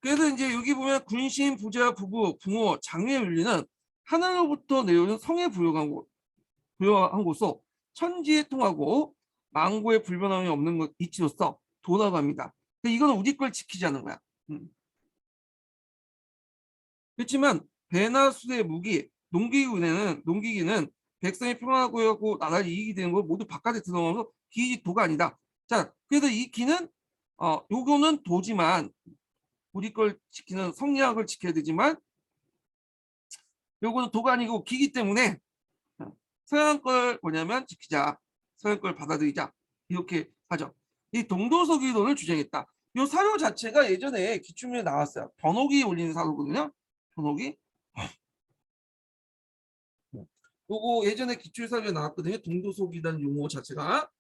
그래서 이제 여기 보면 군신, 부자, 부부, 부모, 장유의 윤리는 하늘로부터 내려오는 성에 부여한 곳으로 천지에 통하고 망고의 불변함이 없는 것 이치로서 돌아갑니다. 이거는 우리 걸 지키자는 거야. 그렇지만 배나 수대, 무기, 농기기는 백성이 평안하고 나라에 이익이 되는 걸 모두 바깥에 드러나면서 기지 도가 아니다. 자, 그래서 이 기는 요거는 도지만 우리 걸 지키는 성리학을 지켜야 되지만 요거는 도가 아니고 기기 때문에 서양 걸 뭐냐면 지키자. 서양 걸 받아들이자. 이렇게 하죠. 이 동도서기론을 주장했다. 이 사료 자체가 예전에 기출문에 나왔어요. 변호기 올리는 사료거든요. 변호기. 요거 예전에 기출사료에 나왔거든요. 동도서기라는 용어 자체가.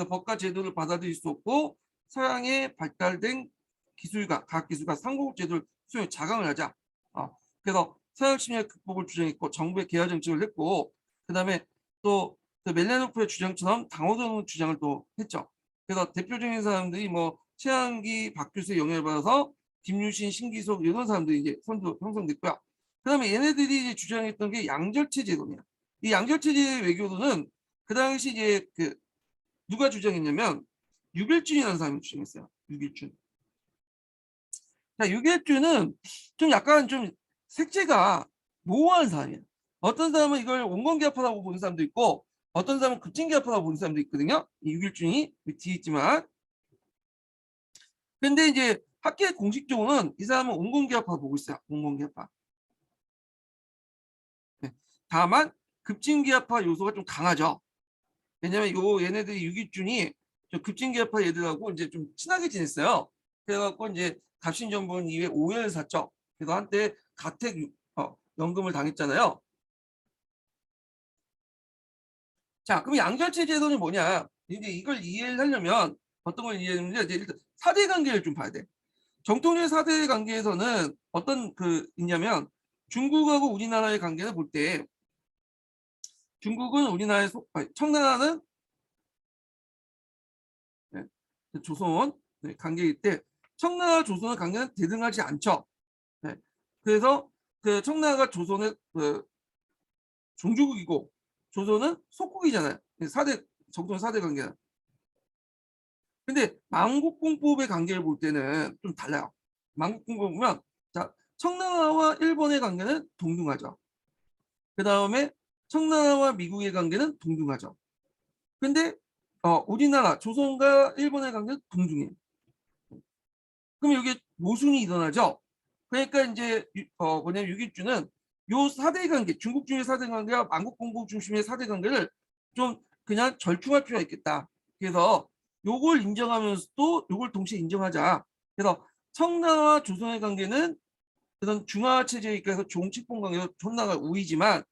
법과 제도를 받아들일 수 없고 서양에 발달된 기술과 과학기술과 삼국 제도를 수용 자강을 하자. 그래서 서양 침략 극복을 주장했고 정부의 개화 정책을 했고 그다음에 또 멜레노프의 주장처럼 당호동 주장을 또 했죠. 그래서 대표적인 사람들이 뭐 최한기, 박규수의 영향을 받아서 김유신, 신기석 이런 사람들이 이제 선도 형성됐고요. 그다음에 얘네들이 이제 주장했던 게 양절체제도냐. 이 양절체제 외교도는 그 당시 이제 그 누가 주장했냐면 유길준이라는 사람이 주장했어요. 유길준. 자, 유길준은 좀 약간 좀 색채가 모호한 사람이에요. 어떤 사람은 이걸 온건개합하다고 보는 사람도 있고 어떤 사람은 급진개합하다고 보는 사람도 있거든요. 이 유길준이 뒤에 있지만 근데 이제 학계 공식적으로는 이 사람은 온건개합화 보고 있어요. 온건개합화. 네. 다만 급진개합화 요소가 좀 강하죠. 왜냐면 요 얘네들이 유기준이 급진개합파 얘들하고 이제 좀 친하게 지냈어요. 그래갖고 이제 갑신전분 이외 오해를 샀죠. 그래서 한때 가택 연금을 당했잖아요. 자, 그럼 양절체 제도는 뭐냐? 이제 이걸 이해를 하려면 어떤 걸 이해하냐면 이제 일단 사대 관계를 좀 봐야 돼. 정통의 사대 관계에서는 어떤 그 있냐면 중국하고 우리나라의 관계를 볼 때 중국은 우리나라의 청나라는 네, 조선 관계일 때 청나라 조선의 관계는 대등하지 않죠. 네. 그래서 그 청나라가 조선의 그 종주국이고 조선은 속국이잖아요. 4대 정통 4대 관계는. 근데 만국공법의 관계를 볼 때는 좀 달라요. 만국공법 보면 자 청나라와 일본의 관계는 동등하죠. 그 다음에 청나라와 미국의 관계는 동등하죠. 근데 우리나라 조선과 일본의 관계는 동등해요. 그럼 여기 모순이 일어나죠. 그러니까 이제 뭐냐면 유기주는 요 4대 관계, 중국 중의 4대 관계와 만국공국 중심의 4대 관계를 좀 그냥 절충할 필요가 있겠다. 그래서 요걸 인정하면서도 요걸 동시에 인정하자. 그래서 청나라와 조선의 관계는 그런 중화 체제에 있어서 종치권 관계로 청나라가 우위지만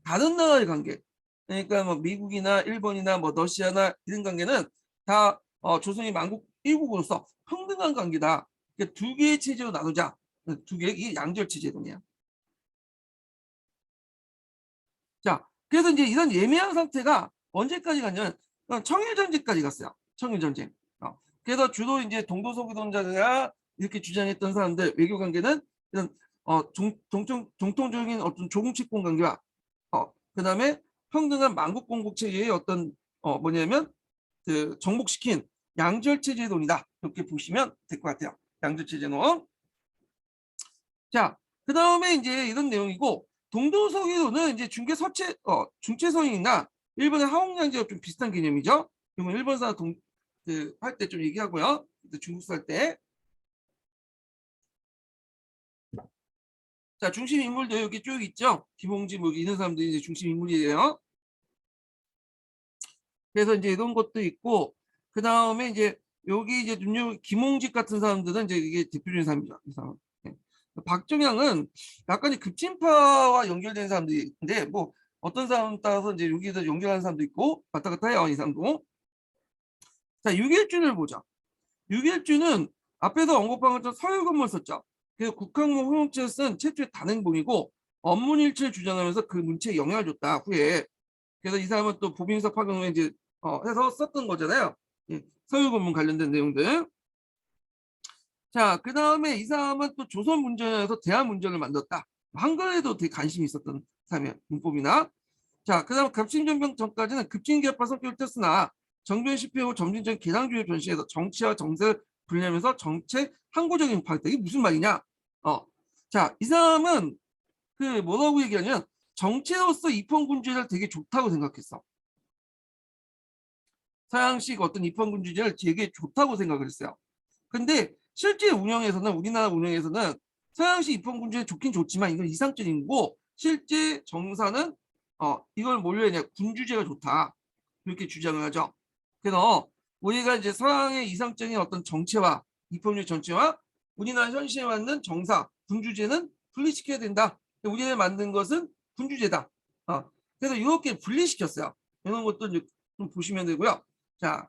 다른 나라의 관계, 그러니까 뭐 미국이나 일본이나 뭐 러시아나 이런 관계는 다 조선이 만국 일국으로서 평등한 관계다. 그러니까 두 개의 체제로 나누자. 두 개, 이게 양절 체제론이야. 자, 그래서 이제 이런 예매한 상태가 언제까지 갔냐면 청일전쟁까지 갔어요. 청일전쟁. 그래서 주로 이제 동도서기동자가 이렇게 주장했던 사람들 외교 관계는 이런 정통적인 어떤 조공치권 관계와 그다음에 평등한 만국공국 체제의 어떤 뭐냐면 그 정복시킨 양절 체제론이다. 이렇게 보시면 될 것 같아요. 양절 체제론. 자, 그 다음에 이제 이런 내용이고 동도서기로는 이제 중체서인이나 일본의 하옥량제가 좀 비슷한 개념이죠. 그러면 일본사 할 때 좀 얘기하고요. 중국사 할 때. 자, 중심 인물도 여기 쭉 있죠. 김홍지 뭐 이런 사람들이 이제 중심 인물이에요. 그래서 이제 이런 것도 있고 그 다음에 이제 여기 이제 김홍직 같은 사람들은 이제 이게 대표적인 사람이죠. 이 사람. 네. 박정향은 약간 급진파와 연결된 사람들인데 뭐 어떤 사람 따라서 이제 여기서 연결하는 사람도 있고 왔다 갔다 해요. 이 사람도. 자, 유길준을 보자. 유길준은 앞에서 언급한 것처럼 서울건물 썼죠. 그래서 국항문 호용체를 쓴 최초의 단행본이고 언문일체를 주장하면서 그 문체에 영향을 줬다 후에. 그래서 이 사람은 또 보빙사 파견을 이제 해서 썼던 거잖아요. 예, 서울건문 관련된 내용들. 자, 그 다음에 이 사람은 또 조선 문전에서 대한 문전을 만들었다. 한글에도 되게 관심이 있었던 사람이에요. 문법이나. 자, 그 다음 갑신정변 전까지는 급진기업화 성격을 띄었으나 정변 실패 후 점진적 개량주의 변신해서 정치와 정세를 분리하면서 정책 항구적인 파였다. 이게 무슨 말이냐? 자, 이 사람은 그 뭐라고 얘기하냐면 정치로서 입헌군주의를 되게 좋다고 생각했어. 서양식 어떤 입헌군주의를 되게 좋다고 생각을 했어요. 근데 실제 운영에서는 우리나라 운영에서는 서양식 입헌군주의 좋긴 좋지만 이건 이상적인 거고 실제 정사는 이걸 뭘로 했냐 군주제가 좋다 이렇게 주장을 하죠. 그래서 우리가 이제 서양의 이상적인 어떤 정체와 입헌주의 정체와 우리나라 현실에 맞는 정사 군주제는 분리시켜야 된다. 우리가 만든 것은 군주제다. 그래서 이렇게 분리시켰어요. 이런 것도 이제 좀 보시면 되고요. 자,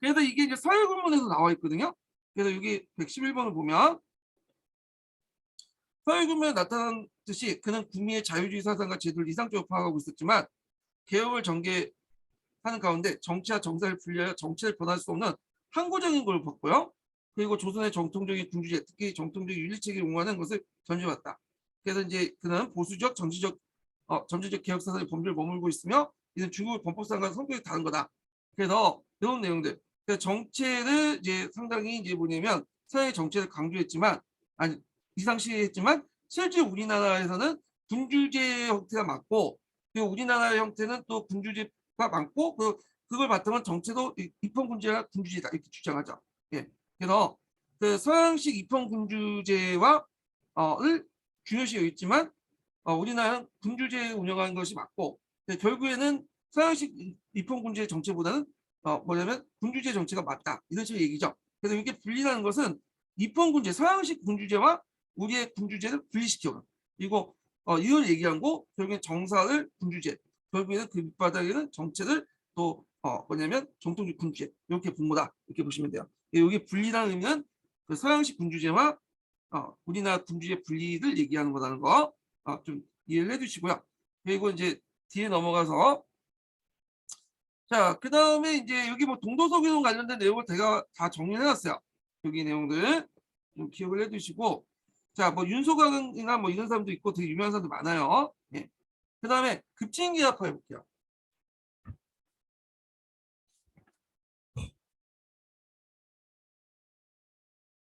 그래서 이게 이제 서열군문에서 나와 있거든요. 그래서 여기 111번을 보면 서열군문에 나타난 듯이 그는 국민의 자유주의 사상과 제도를 이상적으로 파악하고 있었지만 개혁을 전개하는 가운데 정치와 정사를 분리하여 정치를 변할 수 없는 항구적인 걸 봤고요. 그리고 조선의 정통적인 군주제, 특히 정통적인 윤리체계를 옹호하는 것을 전제해왔다. 그래서 이제 그는 보수적, 정치적 개혁 사상의 범주를 머물고 있으며 이는 중국의 범법상과 성격이 다른 거다. 그래서 이런 내용들. 정체를 이제 상당히 이제 뭐냐면 서양의 정체를 강조했지만 아니 이상시했지만 실제 우리나라에서는 군주제 형태가 맞고 그리고 우리나라의 형태는 또 군주제가 많고 그걸 바탕은 정체도 입헌군주제가 군주제다 이렇게 주장하죠. 예. 그래서 그 서양식 입헌군주제와 를 중요시 여겼지만 우리나라는 군주제 운영하는 것이 맞고 결국에는 서양식 입헌군주의 정체보다는 뭐냐면 군주제 정체가 맞다 이런 식의 얘기죠. 그래서 이게 분리라는 것은 입헌군주제 서양식 군주제와 우리의 군주제를 분리시켜 그리고 이걸 얘기한 거 결국엔 정사를 군주제 결국에는 그 밑바닥에는 정체를 또 뭐냐면 정통적 군주제 이렇게 본 거다 이렇게 보시면 돼요. 여기 분리라는 의미는 그 서양식 군주제와 우리나라 군주제 분리를 얘기하는 거라는 거 좀 이해를 해주시고요. 그리고 이제 뒤에 넘어가서 자, 그 다음에 이제 여기 뭐 동도서기동 관련된 내용을 제가 다 정리해놨어요. 여기 내용들 좀 기억을 해두시고 자, 뭐 윤소강이나 뭐 이런 사람도 있고 되게 유명한 사람도 많아요. 예. 그다음에 급진기아파 해볼게요.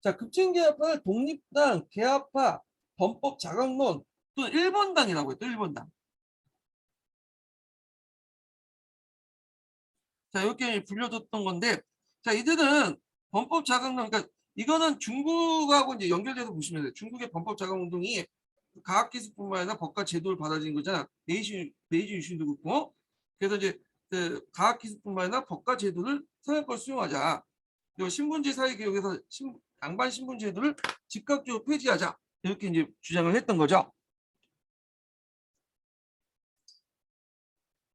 자, 급진기아파를 독립당, 개아파, 범법 자각론, 또 1번당이라고 해요. 또 1번당. 자, 이렇게 불려졌던 건데, 자, 이들은 범법 자각론, 그러니까 이거는 중국하고 이제 연결돼서 보시면 돼요. 중국의 범법 자각 운동이 과학기술뿐만 아니라 법과 제도를 받아들인 거잖아. 메이지 유신도 그렇고. 그래서 이제 그 과학기술뿐만 아니라 법과 제도를 서양권 수용하자. 그리고 신분제 사회개혁에서 양반 신분제도를 즉각적으로 폐지하자. 이렇게 이제 주장을 했던 거죠.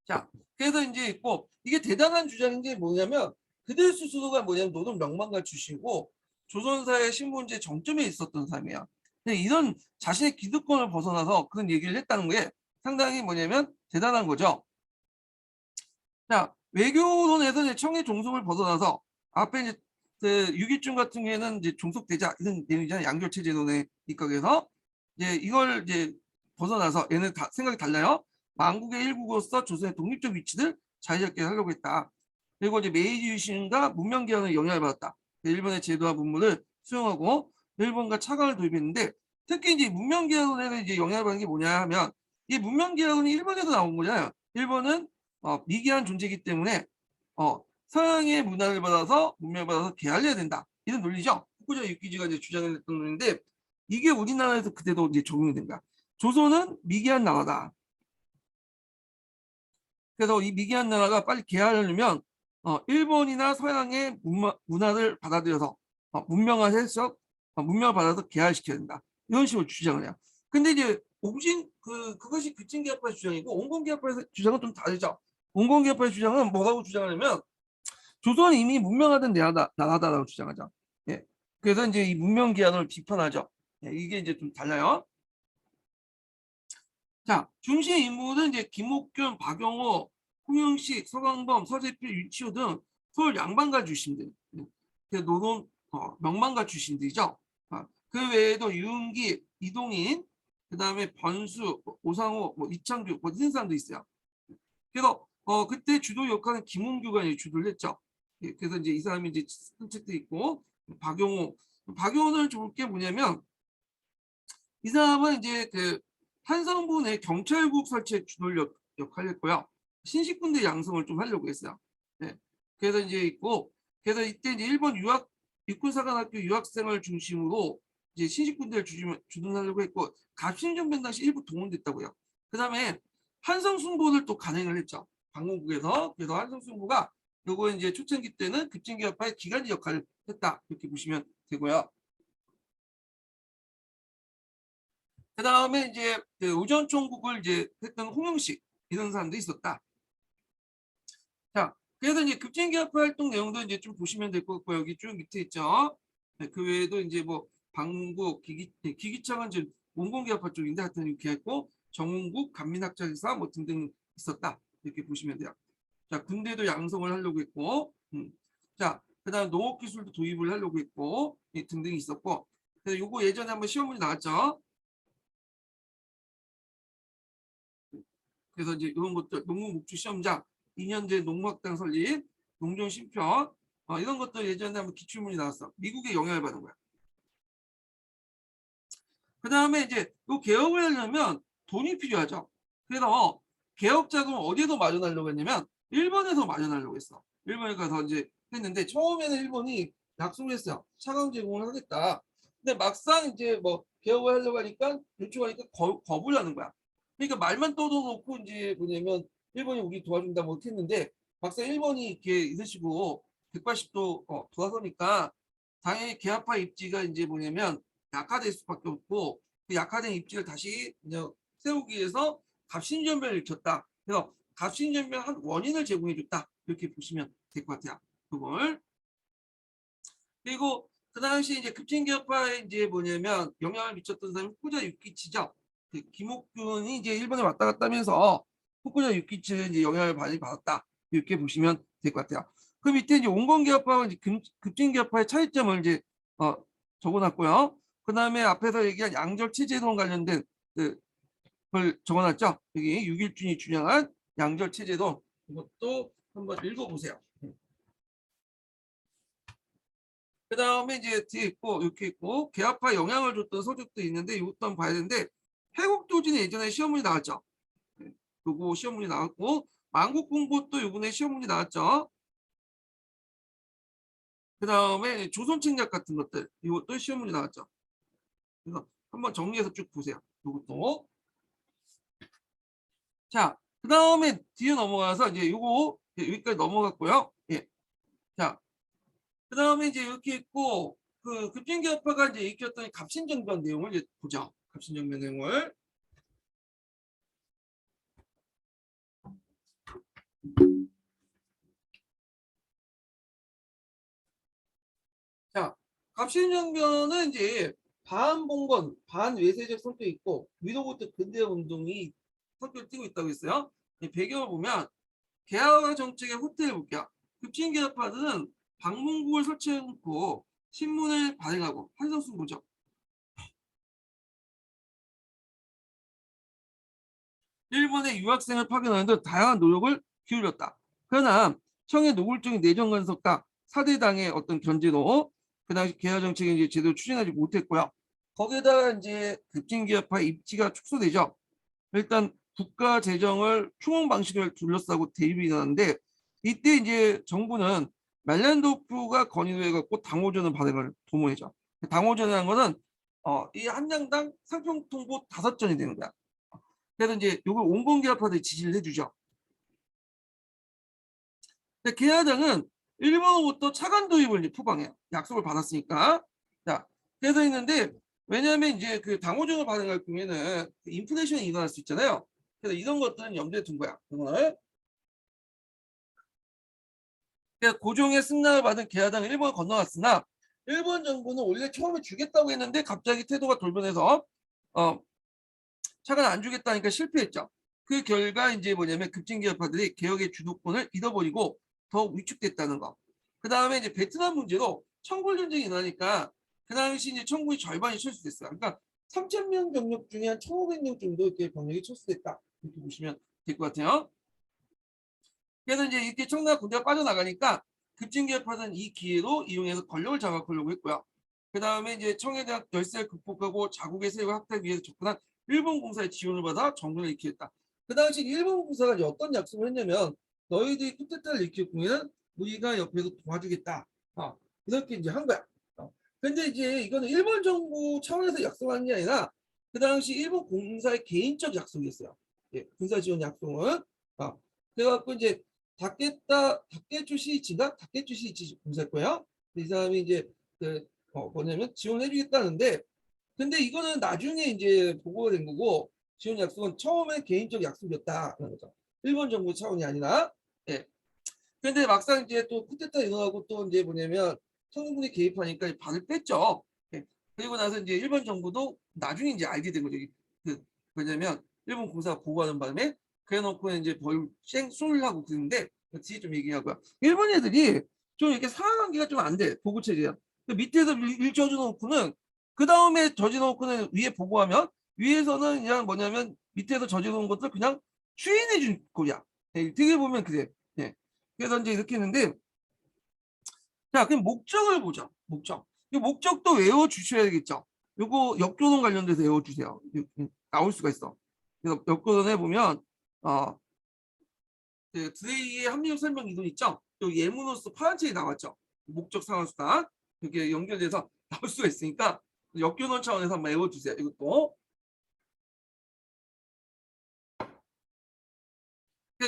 자, 그래서 이제 있고 이게 대단한 주장인 게 뭐냐면 그들 스스로가 뭐냐면 노동 명망가 출신이고 조선사회 신분제 정점에 있었던 사람이야. 근데 이런 자신의 기득권을 벗어나서 그런 얘기를 했다는 게 상당히 뭐냐면 대단한 거죠. 자, 외교론에서 이제 청의 종속을 벗어나서 앞에 이제 그 유기준 같은 경우에는 이제 종속되자 이런 내용이잖아요. 양교체제도에 입각해서 이제 이걸 이제 벗어나서 얘는 다 생각이 달라요. 만국의 일국으로서 조선의 독립적 위치를 자유롭게 하려고 했다. 그리고 이제 메이지 유신과 문명개혁의 영향을 받았다. 일본의 제도와 문물을 수용하고 일본과 차관을 도입했는데 특히 이제 문명개혁에 이제 영향을 받는 게 뭐냐 하면 이 문명개혁은 일본에서 나온 거잖아요. 일본은 미개한 존재이기 때문에 서양의 문화를 받아서 문명을 받아서 개발해야 된다. 이런 논리죠. 후쿠자 유키지가 이제 주장을 했던 논리인데 이게 우리나라에서 그때도 이제 적용이 된 거야. 조선은 미개한 나라다. 그래서 이 미개한 나라가 빨리 개발하려면 일본이나 서양의 문화를 받아들여서 문명화해서 문명을 받아서 개발시켜야 된다. 이런 식으로 주장을 해요. 근데 이제 그것이 급진개혁파의 주장이고 온건개혁파의 주장은 좀 다르죠. 온건개혁파의 주장은 뭐라고 주장하냐면 조선이 이미 문명화된 나라다라고 주장하죠. 예. 그래서 이제 이 문명 기한을 비판하죠. 예. 이게 이제 좀 달라요. 자, 중심 인물은 이제 김옥균, 박용호, 홍영식, 서광범, 서재필, 유치호 등 서울 양반가 출신들, 그 노동 명망가 출신들이죠. 그 외에도 유은기, 이동인, 그 다음에 번수, 오상호, 뭐 이창규, 뭐 이런 사람도 있어요. 그래서 그때 주도 역할은 김은규가 이제 주도를 했죠. 예, 그래서 이제 이 사람이 이제 쓴 책도 있고 박용호는 좋을 게 뭐냐면 이 사람은 이제 그 한성부 내 경찰국 설치 주도 역할을 했고요. 신식군대 양성을 좀 하려고 했어요. 네. 그래서 이제 있고 그래서 이때 이제 일본 육군사관학교 유학생을 중심으로 이제 신식군대를 주둔하려고 했고 갑신정변 당시 일부 동원됐다고요. 그다음에 한성순보를 또 간행을 했죠. 방공국에서. 그래서 한성순보가 요거 이제 초창기 때는 급진개혁파의 기관지 역할을 했다 이렇게 보시면 되고요. 그 다음에 이제 그 의전총국을 이제 했던 홍영식 이런 사람도 있었다. 자, 그래서 이제 급진개혁파 활동 내용도 이제 좀 보시면 될 것 같고 여기 쭉 밑에 있죠. 네, 그 외에도 이제 뭐 방국, 기기창은 이제 원공개혁파 쪽인데 하여튼 이렇게 했고 정운국, 간민학자기사 뭐 등등 있었다 이렇게 보시면 돼요. 자, 군대도 양성을 하려고 했고, 자, 그다음 농업기술도 도입을 하려고 했고 등등이 있었고, 그래서 요거 예전에 한번 시험 문제 나왔죠. 그래서 이제 이런 것들 농무목주 시험장 2년제 농무학당 설립 농종 심편 이런 것들 예전에 한번 기출문이 나왔어. 미국의 영향을 받은 거야. 그 다음에 이제 이 개혁을 하려면 돈이 필요하죠. 그래서 개혁 자금을 어디에서 마련하려고 했냐면 일본에서 마련하려고 했어. 일본에 가서 이제 했는데 처음에는 일본이 약속을 했어요. 차강 제공을 하겠다. 근데 막상 이제 뭐 개혁을 하려고 하니까 요청하니까 거부를 하는 거야. 그러니까 말만 떠들어놓고 이제 뭐냐면 일본이 우리 도와준다 못했는데 막상 일본이 이렇게 이런 식으로 180도 돌아서니까 당연히 개혁파 입지가 이제 뭐냐면 약화될 수밖에 없고 그 약화된 입지를 다시 이제 세우기 위해서 갑신전변을 일으켰다. 그래서 갑신전변 한 원인을 제공해줬다. 이렇게 보시면 될 것 같아요. 그걸 그리고 그 당시 이제 급진개혁파에 이제 뭐냐면 영향을 미쳤던 사람이 후쿠자 유키치죠. 그 김옥균이 이제 일본에 왔다 갔다 하면서 후쿠자 유키치를 이제 영향을 많이 받았다. 이렇게 보시면 될 것 같아요. 그 밑에 이제 온건개혁파와 급진개혁파의 차이점을 이제 적어놨고요. 그다음에 앞에서 얘기한 양절 체제론 관련된 그걸 적어놨죠. 여기 육일준이 주장한 양절 체제론, 이것도 한번 읽어보세요. 그 다음에 이제 뒤에 있고 이렇게 있고 개화파 영향을 줬던 서적도 있는데 이것도 한번 봐야 되는데, 해국도진이 예전에 시험문이 나왔죠. 요거 시험문이 나왔고, 만국공보도 요번에 시험문이 나왔죠. 그 다음에 조선책략 같은 것들 이것도 시험문이 나왔죠. 그래서 한번 정리해서 쭉 보세요. 이것도. 자, 그 다음에 뒤에 넘어가서 이제 요거 여기까지 넘어갔고요. 예. 자, 그 다음에 이제 이렇게 있고, 그 급진개혁파가 이제 일으켰던 갑신정변 내용을 이제 보죠. 갑신정변 내용을. 자, 갑신정변은 이제 반봉건, 반외세적 성격이 있고, 위로부터 근대화 운동이 성격을 띠고 있다고 했어요. 이 배경을 보면 개화와 정책의 후퇴를 볼게요. 급진개혁파들은 방문국을 설치해놓고 신문을 발행하고 한성수 보죠. 일본의 유학생을 파견하는 등 다양한 노력을 기울였다. 그러나 청의 노골적인 내정 간섭과 사대당의 어떤 견제로 그 당시 개화 정책을 이제 제대로 추진하지 못했고요. 거기에다가 이제 급진개혁파의 입지가 축소되죠. 일단 국가 재정을 충원 방식을 둘러싸고 대립이 일어났는데, 이때 이제 정부는 말렌도프가 건의를 해갖고 당호전을 발행을 도모했죠. 당호전이라는 것은 이 한 장당 상평통보 5전이 되는 거야. 그래서 이제 이걸 온건개혁파들이 지지를 해주죠. 근데 개화당은 일본으로부터 차관 도입을 이제 포방해요. 약속을 받았으니까. 자, 그래서 있는데, 왜냐하면 이제 그 당호정을 발행할 경우에는 인플레이션이 일어날 수 있잖아요. 그래서 이런 것들은 염두에 둔 거야. 오늘. 그러니까 고종의 승낙을 받은 개화당은 일본을 건너갔으나, 일본 정부는 원래 처음에 주겠다고 했는데 갑자기 태도가 돌변해서 차관 안 주겠다니까 실패했죠. 그 결과 이제 뭐냐면 급진개혁파들이 개혁의 주도권을 잃어버리고 더 위축됐다는 거. 그 다음에 이제 베트남 문제로 청불 전쟁이 일어나니까 그 당시 이제 청군이 절반이 철수됐어요. 그러니까 3,000명 병력 중에 한 1,500명 정도 이렇게 병력이 철수됐다. 이렇게 보시면 될 것 같아요. 그래서 이제 이렇게 청나라 군대가 빠져나가니까 급진개혁파는 이 기회로 이용해서 권력을 장악하려고 했고요. 그 다음에 이제 청에 대한 열세를 극복하고 자국의 세력을 확대하기 위해서 접근한 일본 공사의 지원을 받아 정권을 일으켰다. 그 당시 일본 공사가 이제 어떤 약속을 했냐면, 너희들이 쿠데타를 일으켰으면 우리가 옆에서 도와주겠다. 이렇게 이제 한 거야. 근데 이제 이거는 일본 정부 차원에서 약속한 게 아니라 그 당시 일본 공사의 개인적 약속이었어요. 예, 군사 지원 약속은. 그래갖고 이제 다케추 시이치인가? 다케추 시이치 공사일 거예요. 이 사람이 이제 뭐냐면 지원해주겠다는데, 근데 이거는 나중에 이제 보고가 된 거고, 지원 약속은 처음에 개인적 약속이었다는 거죠. 일본 정부 차원이 아니라. 예. 근데 막상 이제 또 쿠데타 일어나고 또 이제 뭐냐면 청군이 개입하니까 발을 뺐죠. 예. 그리고 나서 이제 일본 정부도 나중에 이제 알게 된 거죠. 그 뭐냐면 일본 공사가 보고하는 바람에 그래놓고 이제 벌 쏠라고 그러는데, 뒤에 좀 얘기하고요. 일본 애들이 좀 이렇게 상하관계가 좀 안 돼. 보고 체제야. 밑에서 일 저지놓고는 그 다음에 저지놓고는 위에 보고하면, 위에서는 그냥 뭐냐면 밑에서 저지놓은 것들 그냥 추인해 준 거야. 네, 되게 보면 그래. 네. 그래서 이제 이렇게 했는데, 자, 그럼 목적을 보자. 목적. 이 목적도 외워 주셔야 되겠죠. 요거 역조론 관련돼서 외워 주세요. 나올 수가 있어. 그래서 역조론에 보면 그 드레이의 합리적 설명 이론 있죠. 또 예문으로서 파란 책이 나왔죠. 목적 상한수단 이렇게 연결돼서 나올 수가 있으니까 역조론 차원에서 한번 외워 주세요. 이것도.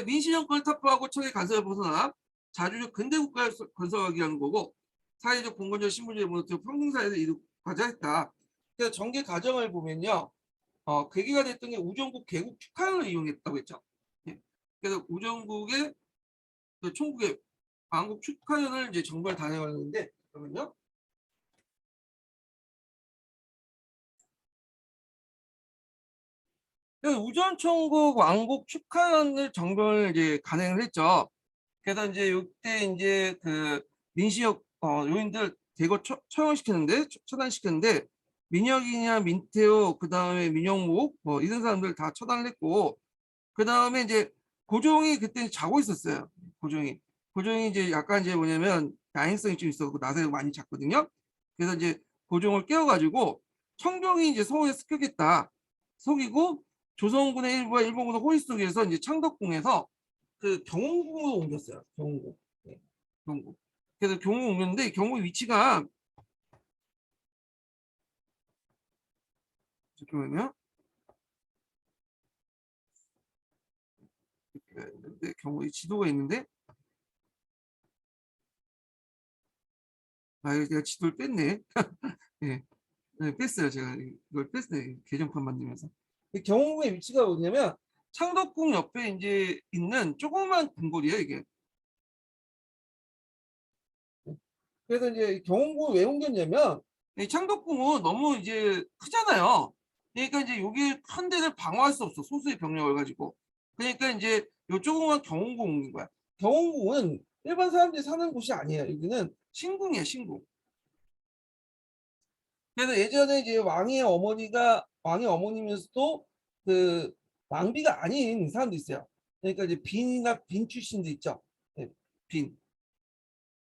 민시 정권을 타파하고 청의 간섭을 벗어나 자주적 근대 국가를 건설하기 위한 거고, 사회적 공건적 신분주의 문화적 평등사회에서 이루고자 했다. 그래서 전개 과정을 보면요, 계기가 됐던 게 우정국 개국 축하연을 이용했다고 했죠. 예. 그래서 우정국의 그 총국의 광국 축하연을 이제 정부에 단행하는데, 그러면요. 우전총국 왕국 축하연을 정부를 이제 간행을 했죠. 그래서 이제 이때 이제 그 민시역 요인들 대거 처형시켰는데, 처단시켰는데, 민혁이냐 민태호 그다음에 민영목 뭐 이런 사람들 다 처단을 했고 그다음에 이제 고종이 그때 자고 있었어요. 고종이 이제 약간 이제 뭐냐면 야행성이 좀 있었고 나사가 많이 잤거든요. 그래서 이제 고종을 깨워가지고 청종이 이제 서울에 습격했다. 속이고 조선군의 일부와 일본군의 호위 속에서 이제 창덕궁에서 그 경운궁으로 옮겼어요. 경운궁. 네, 경운궁. 그래서 경운궁 옮겼는데 경운궁 위치가 잠깐만요. 경운궁 지도가 있는데 아 이거 제가 지도를 뺐네. 네, 네, 뺐어요. 제가 이걸 뺐어요. 개정판 만들면서. 경운궁의 위치가 뭐냐면 창덕궁 옆에 이제 있는 조그만 궁궐이에요, 이게. 그래서 이제 경운궁을 왜 옮겼냐면 이 창덕궁은 너무 이제 크잖아요. 그러니까 이제 여기 큰 데를 방어할 수 없어. 소수의 병력을 가지고. 그러니까 이제 요 조그만 경운궁 옮긴 거야. 경운궁은 일반 사람들이 사는 곳이 아니에요. 여기는 신궁이에요, 신궁. 그래서 예전에 이제 왕의 어머니면서도 그 왕비가 아닌 사람도 있어요. 그러니까 이제 빈 출신도 있죠. 네, 빈.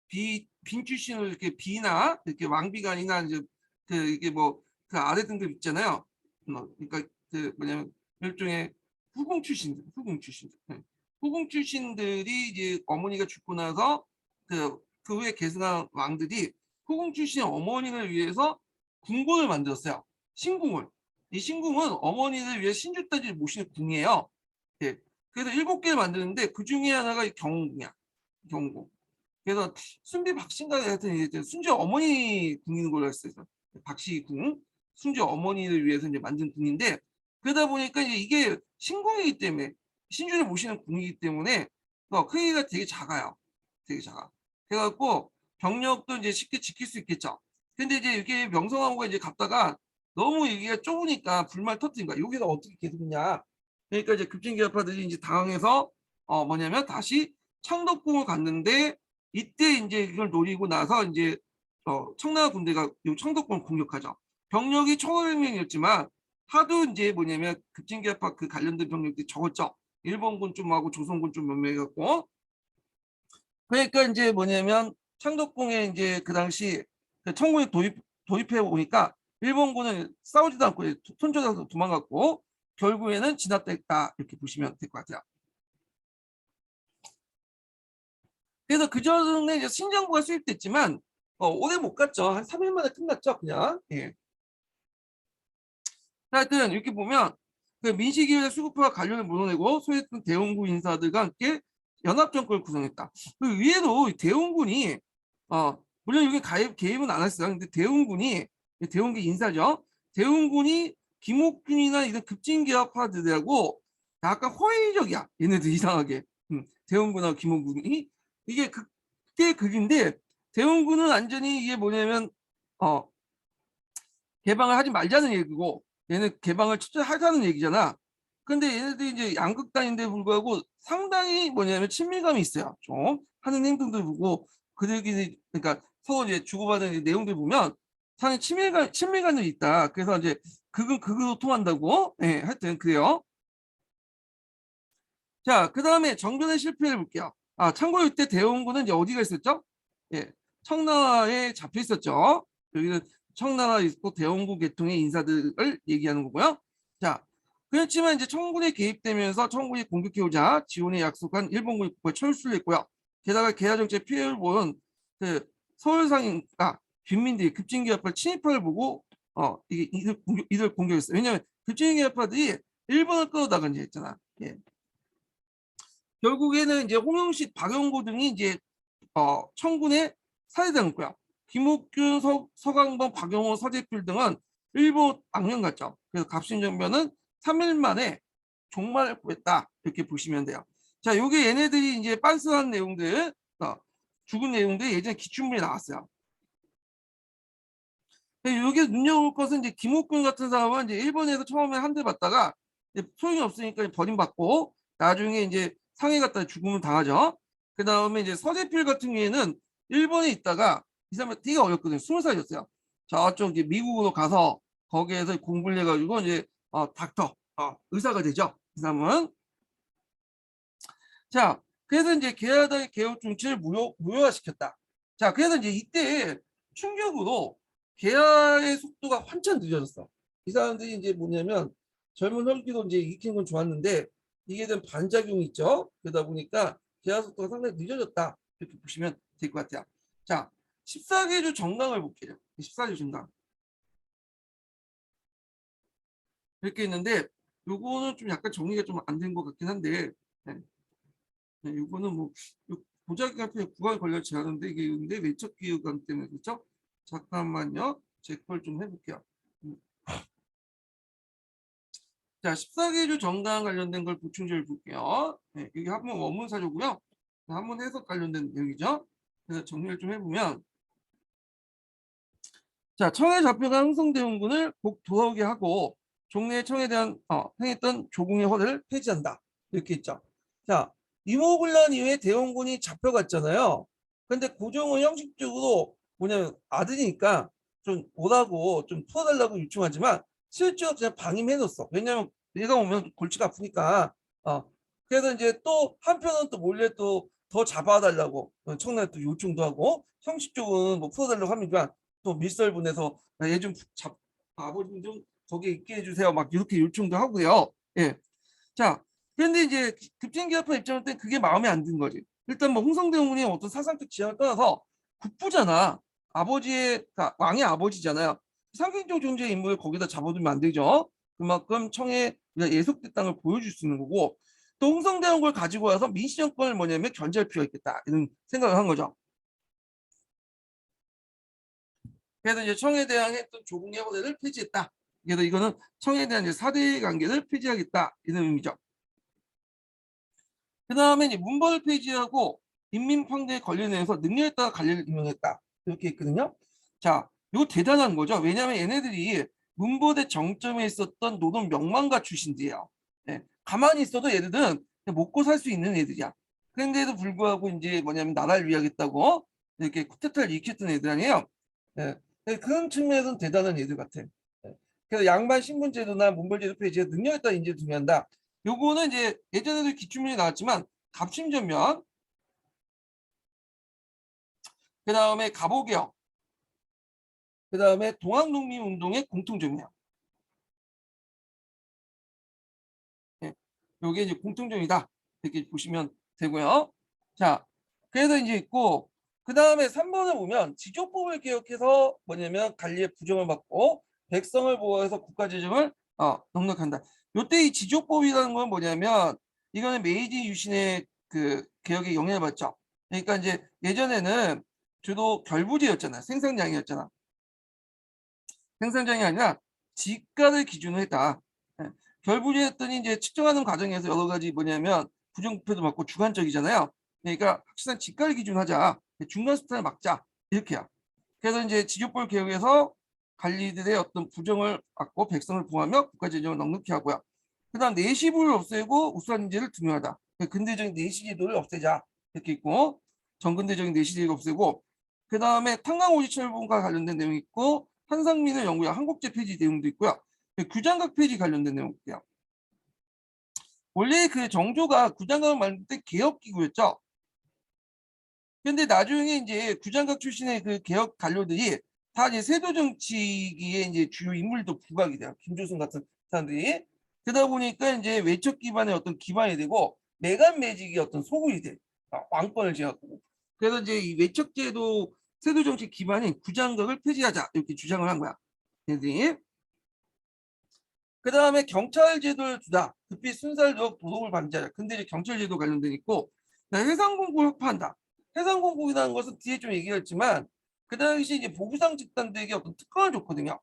빈 출신을 이렇게 비나 이렇게 왕비가 아니나 이제 그 이게 뭐 그 아래 등급 있잖아요. 그러니까 그 뭐냐면 일종의 후궁 출신들. 네. 후궁 출신들이 이제 어머니가 죽고 나서 그 후에 계승한 왕들이 후궁 출신 어머니를 위해서 궁궐을 만들었어요. 신궁을. 이 신궁은 어머니를 위해 신주까지 모시는 궁이에요. 네. 그래서 7개를 만드는데 그 중에 하나가 경궁이야. 경궁. 그래서 순비 박신가 하여튼 이제 순주 어머니 궁인 걸로 했어요. 박씨 궁, 순주 어머니를 위해서 이제 만든 궁인데 그러다 보니까 이제 이게 신궁이기 때문에 신주를 모시는 궁이기 때문에 크기가 되게 작아요. 되게 작아. 그래갖고 병력도 이제 쉽게 지킬 수 있겠죠. 근데 이제 이렇게 명성황후가 이제 갔다가 너무 여기가 좁으니까 불만 터뜨린 거야. 여기서 어떻게 계속냐. 그러니까 이제 급진기업파들이 이제 당황해서 뭐냐면 다시 창덕궁을 갔는데 이때 이제 이걸 노리고 나서 이제 청나라 군대가 이 창덕궁을 공격하죠. 병력이 1,500명이었지만 하도 이제 뭐냐면 급진기합파 그 관련된 병력들이 적었죠. 일본군 좀하고 조선군 좀 몇 명이 갖고 그러니까 이제 뭐냐면 창덕궁에 이제 그 당시 청군이 도입해 보니까 일본군은 싸우지도 않고 손절해서 도망갔고 결국에는 진압됐다 이렇게 보시면 될 것 같아요. 그래서 그 전에 이제 신정부가 수립됐지만 오래 못 갔죠. 한 3일 만에 끝났죠, 그냥. 예. 하여튼 이렇게 보면 그 민식이의 수급파와 관련을 물어내고 소했던 대원군 인사들과 함께 연합정권을 구성했다. 그 위에도 대원군이 물론 여기 개입은 안 했어요. 근데 대원군 인사죠. 대원군이 김옥균이나 이런 급진기합파들하고 약간 호의적이야. 얘네들 이상하게. 대원군하고 김옥균이 이게 극대 극인데 대원군은 완전히 이게 뭐냐면 개방을 하지 말자는 얘기고 얘는 개방을 하자는 얘기잖아. 근데 얘네들이 이제 양극단인데 불구하고 상당히 뭐냐면 친밀감이 있어요. 좀 하는 행동들 보고 그들끼리 그러니까 서로 이제 주고받은 내용들 보면 상당히 친밀감이 있다. 그래서 이제 극은 극으로 통한다고. 예, 하여튼 그래요. 자, 그 다음에 정전의 실패를 볼게요. 참고로 이때 대원군은 이제 어디가 있었죠? 예, 청나라에 잡혀 있었죠. 여기는 청나라 있고 대원군 계통의 인사들을 얘기하는 거고요. 자, 그렇지만 이제 청군이 개입되면서 청군이 공격해오자 지원에 약속한 일본군이 철수를 했고요. 게다가 개화정책 피해를 본 그 서울상인 빈민들이 급진기합파 침입을 보고 이게 이들 공격했어요. 왜냐하면 급진기합파들이 일본을 끌어다가 이제 했잖아. 예. 결국에는 이제 홍영식, 박영고 등이 이제 청군에 살해당했고요. 김옥균, 서강범, 박영호, 서재필 등은 일본 악령 갔죠. 그래서 갑신정변은 3일 만에 종말을 구했다 이렇게 보시면 돼요. 자, 요게 얘네들이 이제 빤스한 내용들, 죽은 내용들 예전에 기출문에 나왔어요. 여기 눈여볼 것은 이제 김옥균 같은 사람은 이제 일본에서 처음에 한 대 받다가 소용이 없으니까 버림받고 나중에 이제 상해 갔다 죽음을 당하죠. 그 다음에 이제 서재필 같은 경우에는 일본에 있다가 이 사람은 되게 어렸거든요. 20살이었어요. 저쪽 이제 미국으로 가서 거기에서 공부를 해가지고 이제 닥터, 의사가 되죠. 이 사람은. 자, 그래서 이제 게하다의 개혁 정치를 무효화시켰다. 자, 그래서 이제 이때 충격으로 개화의 속도가 한참 늦어졌어. 이 사람들이 이제 뭐냐면 젊은 혈기로 이제 익힌 건 좋았는데 이게 된 반작용이 있죠. 그러다 보니까 개화 속도가 상당히 늦어졌다. 이렇게 보시면 될 것 같아요. 자, 14개주 정강을 볼게요. 14개주 정강. 이렇게 있는데 요거는 좀 약간 정리가 좀 안 된 것 같긴 한데 네. 네, 요거는 뭐 보자기 앞에 구간 걸려지 않은데 이게 근데 외적 기후관 때문에 그렇죠? 잠깐만요. 제 걸 좀 해볼게요. 자, 14계주 정당 관련된 걸 보충제를 볼게요. 네, 이게 한번 원문 사조고요. 한번 해석 관련된 내용이죠. 그래서 정리를 좀 해보면 자, 청에 잡혀간 흥성대원군을 곧 돌아오게 하고 종래의 청에 대한 행했던 조공의 허를 폐지한다. 이렇게 있죠. 자, 이모군란 이후에 대원군이 잡혀갔잖아요. 근데 고종은 형식적으로 뭐냐면 아들이니까 좀 오라고 좀 풀어달라고 요청하지만 실제로 그냥 방임해뒀어. 왜냐면 얘가 오면 골치가 아프니까. 그래서 이제 또 한편은 또 몰래 또 더 잡아달라고 청나라 또 요청도 하고 형식적으로는 뭐 풀어달라고 합니까? 또 밀설 보내서 얘 좀 아버님 좀 거기에 있게 해주세요. 막 이렇게 요청도 하고요. 예. 자, 그런데 이제 급진기합파 입장일 때 그게 마음에 안 든 거지. 일단 뭐 홍성대원군이 어떤 사상적 지향을 떠나서 국부잖아. 아버지의 그러니까 왕의 아버지잖아요. 상징적 존재의 인물을 거기다 잡아두면 안 되죠. 그만큼 청에 예속된 땅을 보여줄 수 있는 거고 또 홍성대원군을 가지고 와서 민시정권을 뭐냐면 견제할 필요가 있겠다 이런 생각을 한 거죠. 그래서 이제 청에 대한 했던 조공의 허대를 폐지했다. 그래서 이거는 청에 대한 이제 사대 관계를 폐지하겠다 이런 의미죠. 그 다음에 이제 문벌을 폐지하고 인민팡대에 관련해서 능력에 따라 관리를 임명했다. 이렇게 있거든요. 자, 이거 대단한 거죠. 왜냐하면 얘네들이 문벌의 정점에 있었던 노동 명망가 출신들이에요. 네. 가만히 있어도 얘들은 먹고 살 수 있는 애들이야. 그런데도 불구하고 이제 뭐냐면 나라를 위하겠다고 이렇게 쿠데타를 일으켰던 애들 아니에요. 네. 그런 측면에서는 대단한 애들 같아. 네. 그래서 양반 신분제도나 문벌제도 폐지에 능력에 따라 인재를 중요한다. 요거는 이제 예전에도 기출문이 나왔지만 갑심전면 그 다음에 갑오개혁 그 다음에 동학농민운동의 공통점이에요. 네. 요게 이제 공통점이다 이렇게 보시면 되고요. 자, 그래서 이제 있고 그 다음에 3번을 보면 지조법을 개혁해서 뭐냐면 관리의 부정을 받고 백성을 보호해서 국가재정을 넉넉한다. 요때 이 지조법이라는 건 뭐냐면 이거는 메이지 유신의 그 개혁에 영향을 받죠. 그러니까 이제 예전에는 주로 결부제였잖아. 생산량이었잖아. 생산량이 아니라 지가를 기준으로 했다. 예. 결부제였더니 이제 측정하는 과정에서 여러 가지 뭐냐면 부정부패도 맞고 주관적이잖아요. 그러니까 확실한 지가를 기준하자. 중간 수탄을 막자. 이렇게야. 그래서 이제 지조법 개혁에서 관리들의 어떤 부정을 막고 백성을 보호하며 국가재정을 넉넉히 하고요. 그다음 내시부를 없애고 우수한인재를 등용하다. 근대적인 내시제도를 없애자 이렇게 있고 정근대적인 내시제도를 없애고 그 다음에 탄광오지철분과 관련된 내용이 있고 한상민을 연구한 한국제 폐지 내용도 있고요. 규장각 폐지 관련된 내용이에요. 원래 그 정조가 구장각을 만들 때 개혁기구였죠. 근데 나중에 이제 구장각 출신의 그 개혁 관료들이 다 이제 세도 정치기에 이제 주요 인물도 부각이 돼요. 김조순 같은 사람들이. 그러다 보니까 이제 외척 기반의 어떤 기반이 되고 매간 매직이 어떤 소굴이 돼. 왕권을 제압하고. 그래서 이제 이 외척제도 세도 정치 기반인 구장각을 폐지하자 이렇게 주장을 한 거야. 얘들이. 그 다음에 경찰 제도를 두다. 급히 순살적 도덕을 방지하자. 근데 이제 경찰 제도 관련된 있고 해상공고 혁파한다. 해상공고이라는 것은 뒤에 좀 얘기했지만 그 당시 이제 보부상 집단들에게 어떤 특권을 줬거든요.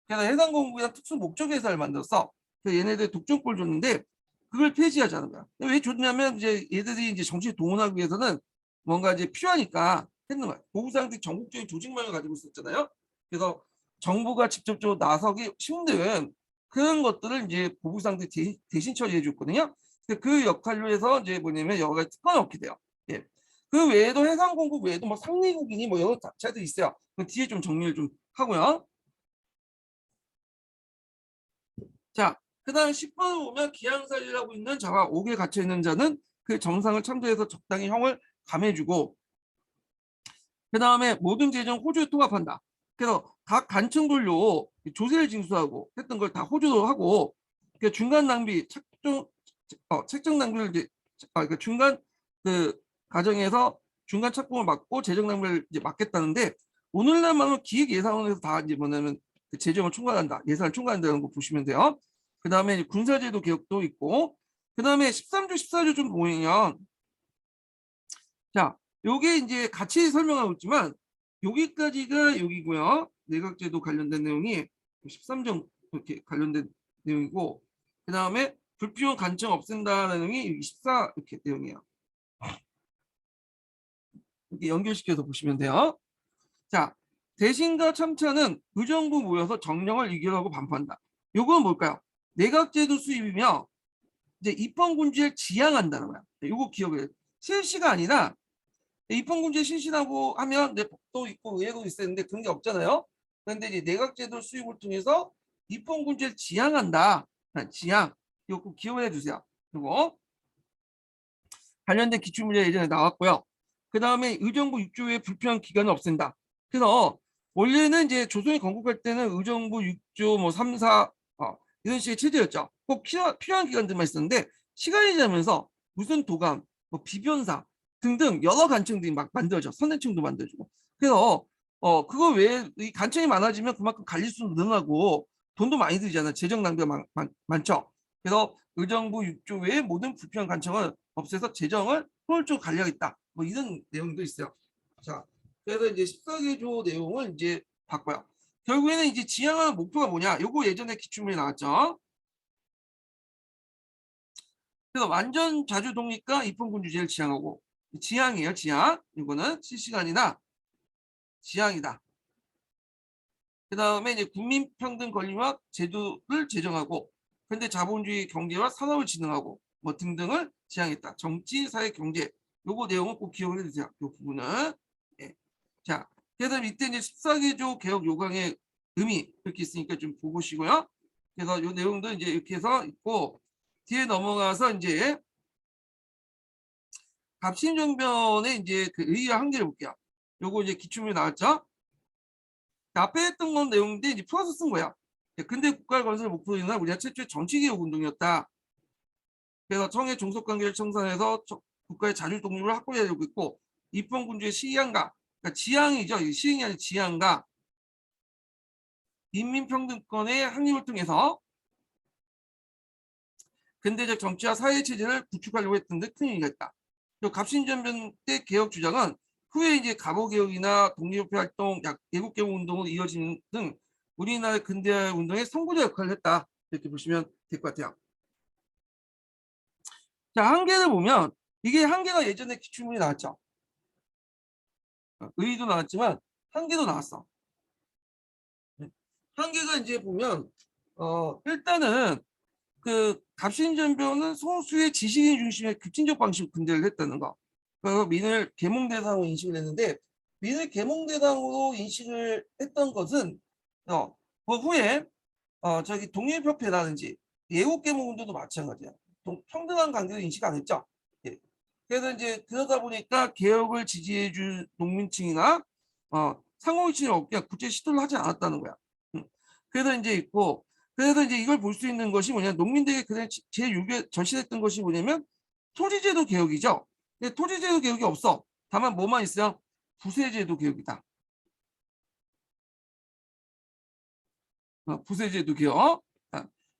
그래서 해상공고이란 특수 목적 회사를 만들었어. 그래서 얘네들 독점권을 줬는데 그걸 폐지하자는 거야. 왜 줬냐면 이제 얘들이 이제 정치에 동원하기 위해서는 뭔가 이제 필요하니까 했는 거야. 보부상들이 전국적인 조직망을 가지고 있었잖아요. 그래서 정부가 직접적으로 나서기 힘든 그런 것들을 이제 보부상들이 대신 처리해 줬거든요. 그 역할로 해서 이제 뭐냐면 여러 가지 특권을 얻게 돼요. 예. 그 외에도 해상공국 외에도 뭐 상리국이니 뭐 여러 자체도 있어요. 그 뒤에 좀 정리를 좀 하고요. 자, 그 다음 10번을 보면 기양살이라고 있는 자가 옥에 갇혀 있는 자는 그 정상을 참조해서 적당히 형을 감해주고, 그 다음에 모든 재정 호주에 통합한다. 그래서 각 간청 분류 조세를 징수하고 했던 걸 다 호주로 하고, 그 중간 낭비 책정 낭비를 이제 그 중간 그 과정에서 중간 착공을 막고 재정 낭비를 이제 막겠다는데, 오늘날만으로 기획 예산원에서 다 이제 뭐냐면 그 재정을 총괄한다, 예산을 총괄한다는 거 보시면 돼요. 그 다음에 군사제도 개혁도 있고, 그 다음에 13조 14조 좀 보면, 자, 요게 이제 같이 설명하고 있지만 여기까지가 여기고요. 내각제도 관련된 내용이 13정 이렇게 관련된 내용이고, 그 다음에 불필요한 간청 없앤다는 내용이 14 이렇게 내용이에요. 이렇게 연결시켜서 보시면 돼요. 자, 대신과 참차는 의정부 모여서 정령을 의결하고 반포한다. 요건 뭘까요? 내각제도 수립이며 이제 입헌군주를 지향한다는 거야. 요거 기억을 해요. 실시가 아니라 입헌군주에 실시라고 하면 내 법도 있고 의회도 있었는데 그런 게 없잖아요. 그런데 이제 내각제도 수립을 통해서 입헌군주를 지향한다. 지향. 이거 꼭 기억을 해주세요. 그리고 관련된 기출문제 예전에 나왔고요. 그 다음에 의정부 6조 외에 불필요한 기간을 없앤다. 그래서 원래는 이제 조선이 건국할 때는 의정부 6조 뭐 3, 4 이런 식의 체제였죠. 꼭 필요한 기관들만 있었는데 시간이 지나면서 무슨 도감, 뭐 비변사 등등 여러 간청들이 막 만들어져. 선대청도 만들어지고. 그래서 그거 외에 이 간청이 많아지면 그만큼 관리 수도 늘어나고 돈도 많이 들잖아요. 재정 낭비가 많죠. 그래서 의정부 6조 외의 모든 불필요한 간청을 없애서 재정을 효율적으로 관리하겠다. 뭐 이런 내용도 있어요. 자, 그래서 이제 14개조 내용을 이제 바꿔요. 결국에는 이제 지향하는 목표가 뭐냐? 요거 예전에 기출문제 나왔죠. 그래서 완전 자주 독립과 입헌군주제를 지향하고, 지향이에요. 지향. 이거는 실시간이나 지향이다. 그 다음에 이제 국민평등 권리와 제도를 제정하고, 현대 자본주의 경제와 산업을 진흥하고 뭐 등등을 지향했다. 정치, 사회, 경제. 요거 내용은 꼭 기억을 해주세요. 요 부분은. 예. 자, 그래서 이때 이제 14개조 개혁 요강의 의미 이렇게 있으니까 좀 보시고요. 그래서 요 내용도 이제 이렇게 해서 있고, 뒤에 넘어가서 이제 갑신정변의 이제 그 의의와 한계를 볼게요. 요거 이제 기출문제 나왔죠? 앞에 했던 건 내용인데 이제 풀어서 쓴 거야. 근대 국가 건설 목표는 우리가 최초의 정치개혁 운동이었다. 그래서 청의 종속관계를 청산해서 국가의 자주 독립을 확보하려고 있고, 입헌군주의 시향과, 그러니까 지향이죠. 시행이 아니라 지향과 인민평등권의 확립을 통해서 근대적 정치와 사회 체제를 구축하려고 했던 데 큰 의미가 있다. 갑신전변 때 개혁 주장은 후에 이제 갑오개혁이나 독립협회 활동, 애국개혁 운동으로 이어지는 등 우리나라의 근대화 운동의 선구자 역할을 했다. 이렇게 보시면 될 것 같아요. 자, 한계를 보면 이게 한계가 예전에 기출문이 나왔죠. 의의도 나왔지만 한계도 나왔어. 한계가 이제 보면 일단은 그 갑신전변은 소수의 지식인 중심의 급진적 방식으로 근대를 했다는 거. 그래서 민을 계몽 대상으로 인식을 했는데, 민을 계몽 대상으로 인식을 했던 것은 그 후에 저기 독립협회라든지 예국계몽 운동도 마찬가지야. 평등한 관계를 인식 안 했죠. 예. 그래서 이제 그러다 보니까 개혁을 지지해줄 농민층이나 상공인층이 없게 구체 시도를 하지 않았다는 거야. 그래서 이제 있고, 그래서 이제 이걸 볼 수 있는 것이 뭐냐, 농민들에게 그냥 제일 유교 절실했던 것이 뭐냐면 토지제도 개혁이죠. 근데 토지제도 개혁이 없어. 다만 뭐만 있어요? 부세제도 개혁이다. 부세제도 개혁.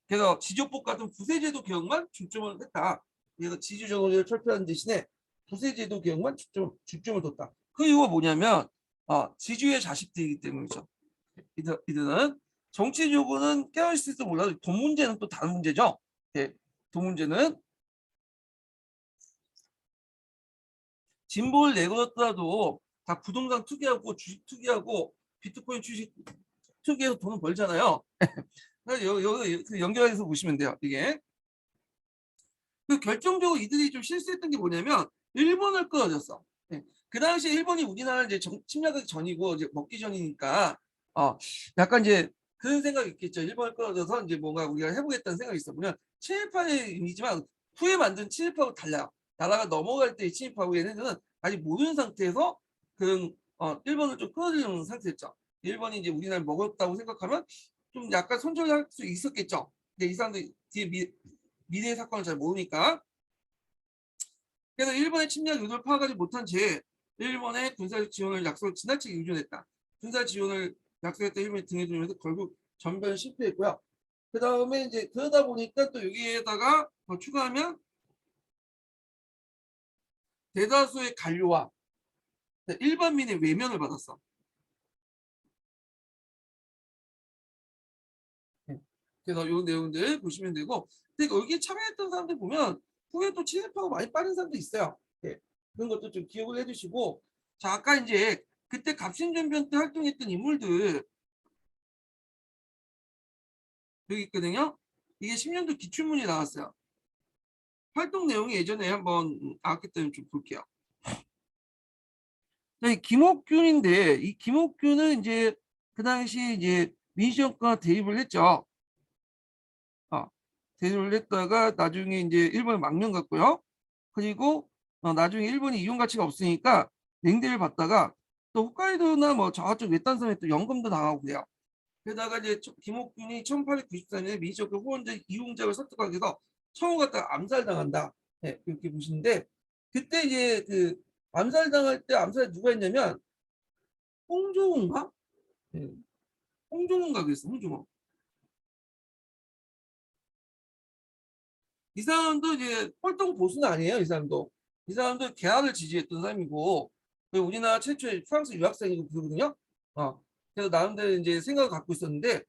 그래서 지조법 같은 부세제도 개혁만 중점을 했다. 그래서 지주정의를 철폐하는 대신에 부세제도 개혁만 중점을 뒀다. 그 이유가 뭐냐면 지주의 자식들이기 때문이죠. 이들은 정치적으로는 깨어있을지도 몰라도 돈 문제는 또 다른 문제죠. 네, 돈 문제는 진보를 내걸었더라도 다 부동산 투기하고 주식 투기하고 비트코인 주식 투기해서 돈을 벌잖아요. 여기 연결해서 보시면 돼요. 이게 그 결정적으로 이들이 좀 실수했던 게 뭐냐면 일본을 끌어줬어. 네. 그 당시에 일본이 우리나라를 이제 침략하기 전이고 이제 먹기 전이니까 약간 이제 그런 생각이 있겠죠. 일본을 끌어들여서 이제 뭔가 우리가 해보겠다는 생각이 있어 보면 친일파의 의미지만 후에 만든 친일파하고 달라요. 나라가 넘어갈 때 친일파하고 얘네들은 아직 모르는 상태에서 그런 일본을 좀 끌어들이는 상태였죠. 일본이 이제 우리나라를 먹었다고 생각하면 좀 약간 손절할 수 있었겠죠. 근데 이 사람들이 뒤에 미래의 사건을 잘 모르니까. 그래서 일본의 침략 의도를 파악하지 못한 채 일본의 군사 지원을 약속을 지나치게 의존했다. 군사 지원을 약속했던 일본이 등에 들면서 결국 전면 실패했고요. 그 다음에 이제 그러다 보니까 또 여기에다가 더 추가하면 대다수의 관료와 일반민의 외면을 받았어. 그래서 이 내용들 보시면 되고, 근데 여기 참여했던 사람들 보면 후에 또 친일파가 많이 빠진 사람도 있어요. 네. 그런 것도 좀 기억을 해주시고, 자 아까 이제 그때 갑신전변 때 활동했던 인물들 여기 있거든요. 이게 10년도 기출문이 나왔어요. 활동 내용이 예전에 한번 나왔기 때문에 좀 볼게요. 자, 이 김옥균인데 이 김옥균은 이제 그 당시 이제 민주정권과 대립을 했죠. 대립을 했다가 나중에 이제 일본에 망명 갔고요. 그리고 나중에 일본이 이용 가치가 없으니까 냉대를 받다가 또 홋카이도나 뭐 저쪽 외딴섬에 또 연금도 당하고 그래요. 게다가 이제 김옥균이 1894년에 민주정권 후원자 이용작을 설득하기 위해서 처음 갔다가 암살당한다. 네, 이렇게 보시는데 그때 이제 그 암살당할 때 암살에 누가 했냐면 홍종호인가? 네, 홍종호인가 그랬어. 홍종호. 이 사람도 이제 활동 보수는 아니에요. 이 사람도. 이 사람도 개화를 지지했던 사람이고 우리나라 최초의 프랑스 유학생이고 그러거든요. 그래서 나름대로 이제 생각을 갖고 있었는데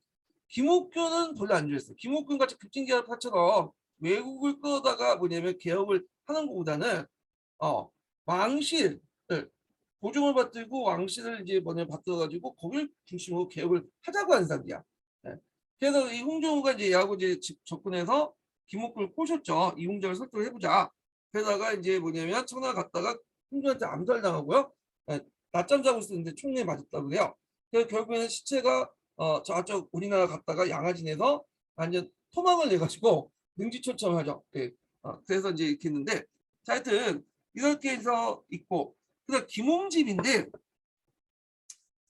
김옥균은 별로 안 좋아했어요. 김옥균 같이 급진개혁파처럼 외국을 끌어다가 뭐냐면 개혁을 하는 것보다는 왕실을 보증을 받들고 왕실을 이제 뭐냐 받들어가지고 거길 중심으로 개혁을 하자고 하는 사람이야. 예. 그래서 이 홍정우가 이제 야구 이제 접근해서 김옥균을 꼬셨죠. 이홍정을 설득을 해보자. 그러다가 이제 뭐냐면 청나 갔다가 홍정한테 암살당하고요. 예, 낮잠 자고 있었는데 총리에 맞았다고 그래요. 그래서 결국에는 시체가 저쪽 우리나라 갔다가 양아진에서 완전 토막을 내가지고 능지처참하죠. 예. 그래서 이제 이렇게 했는데 자, 하여튼 이렇게 해서 있고 그다음 김홍집인데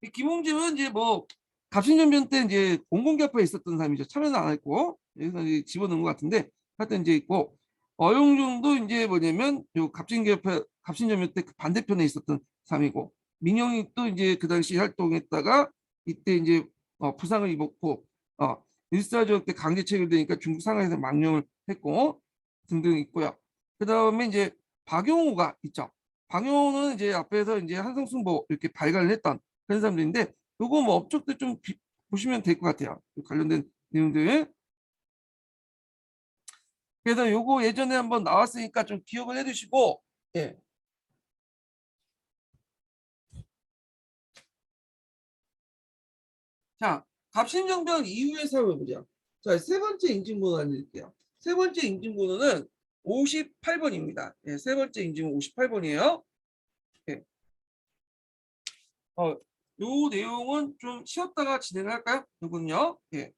이 김홍집은 이제 뭐 갑신전변 때 이제 공공개파에 있었던 사람이죠. 참여는 안 했고 여기서 이제 집어넣은 것 같은데 하여튼 이제 있고 어용중도 이제 뭐냐면 요 갑신전변 때 그 반대편에 있었던 사람이고 민영이 또 이제 그 당시 활동했다가 이때 이제 부상을 입었고 일사조약 때 강제 체결되니까 중국 상하이에서 망명을 했고 등등 있고요. 그 다음에 이제 박용호가 있죠. 박용호는 이제 앞에서 이제 한성순보 이렇게 발간을 했던 그런 사람들인데 요거 뭐 업적들 좀 보시면 될 것 같아요. 관련된 내용들. 그래서 요거 예전에 한번 나왔으니까 좀 기억을 해두시고 예. 자, 갑신정변 이후의 사회 보자. 자, 세 번째 인증번호 알려드릴게요. 세 번째 인증번호는 58번입니다. 예, 세 번째 인증은 58번이에요. 예. 요 내용은 좀 쉬었다가 진행을 할까요? 이거는요. 예.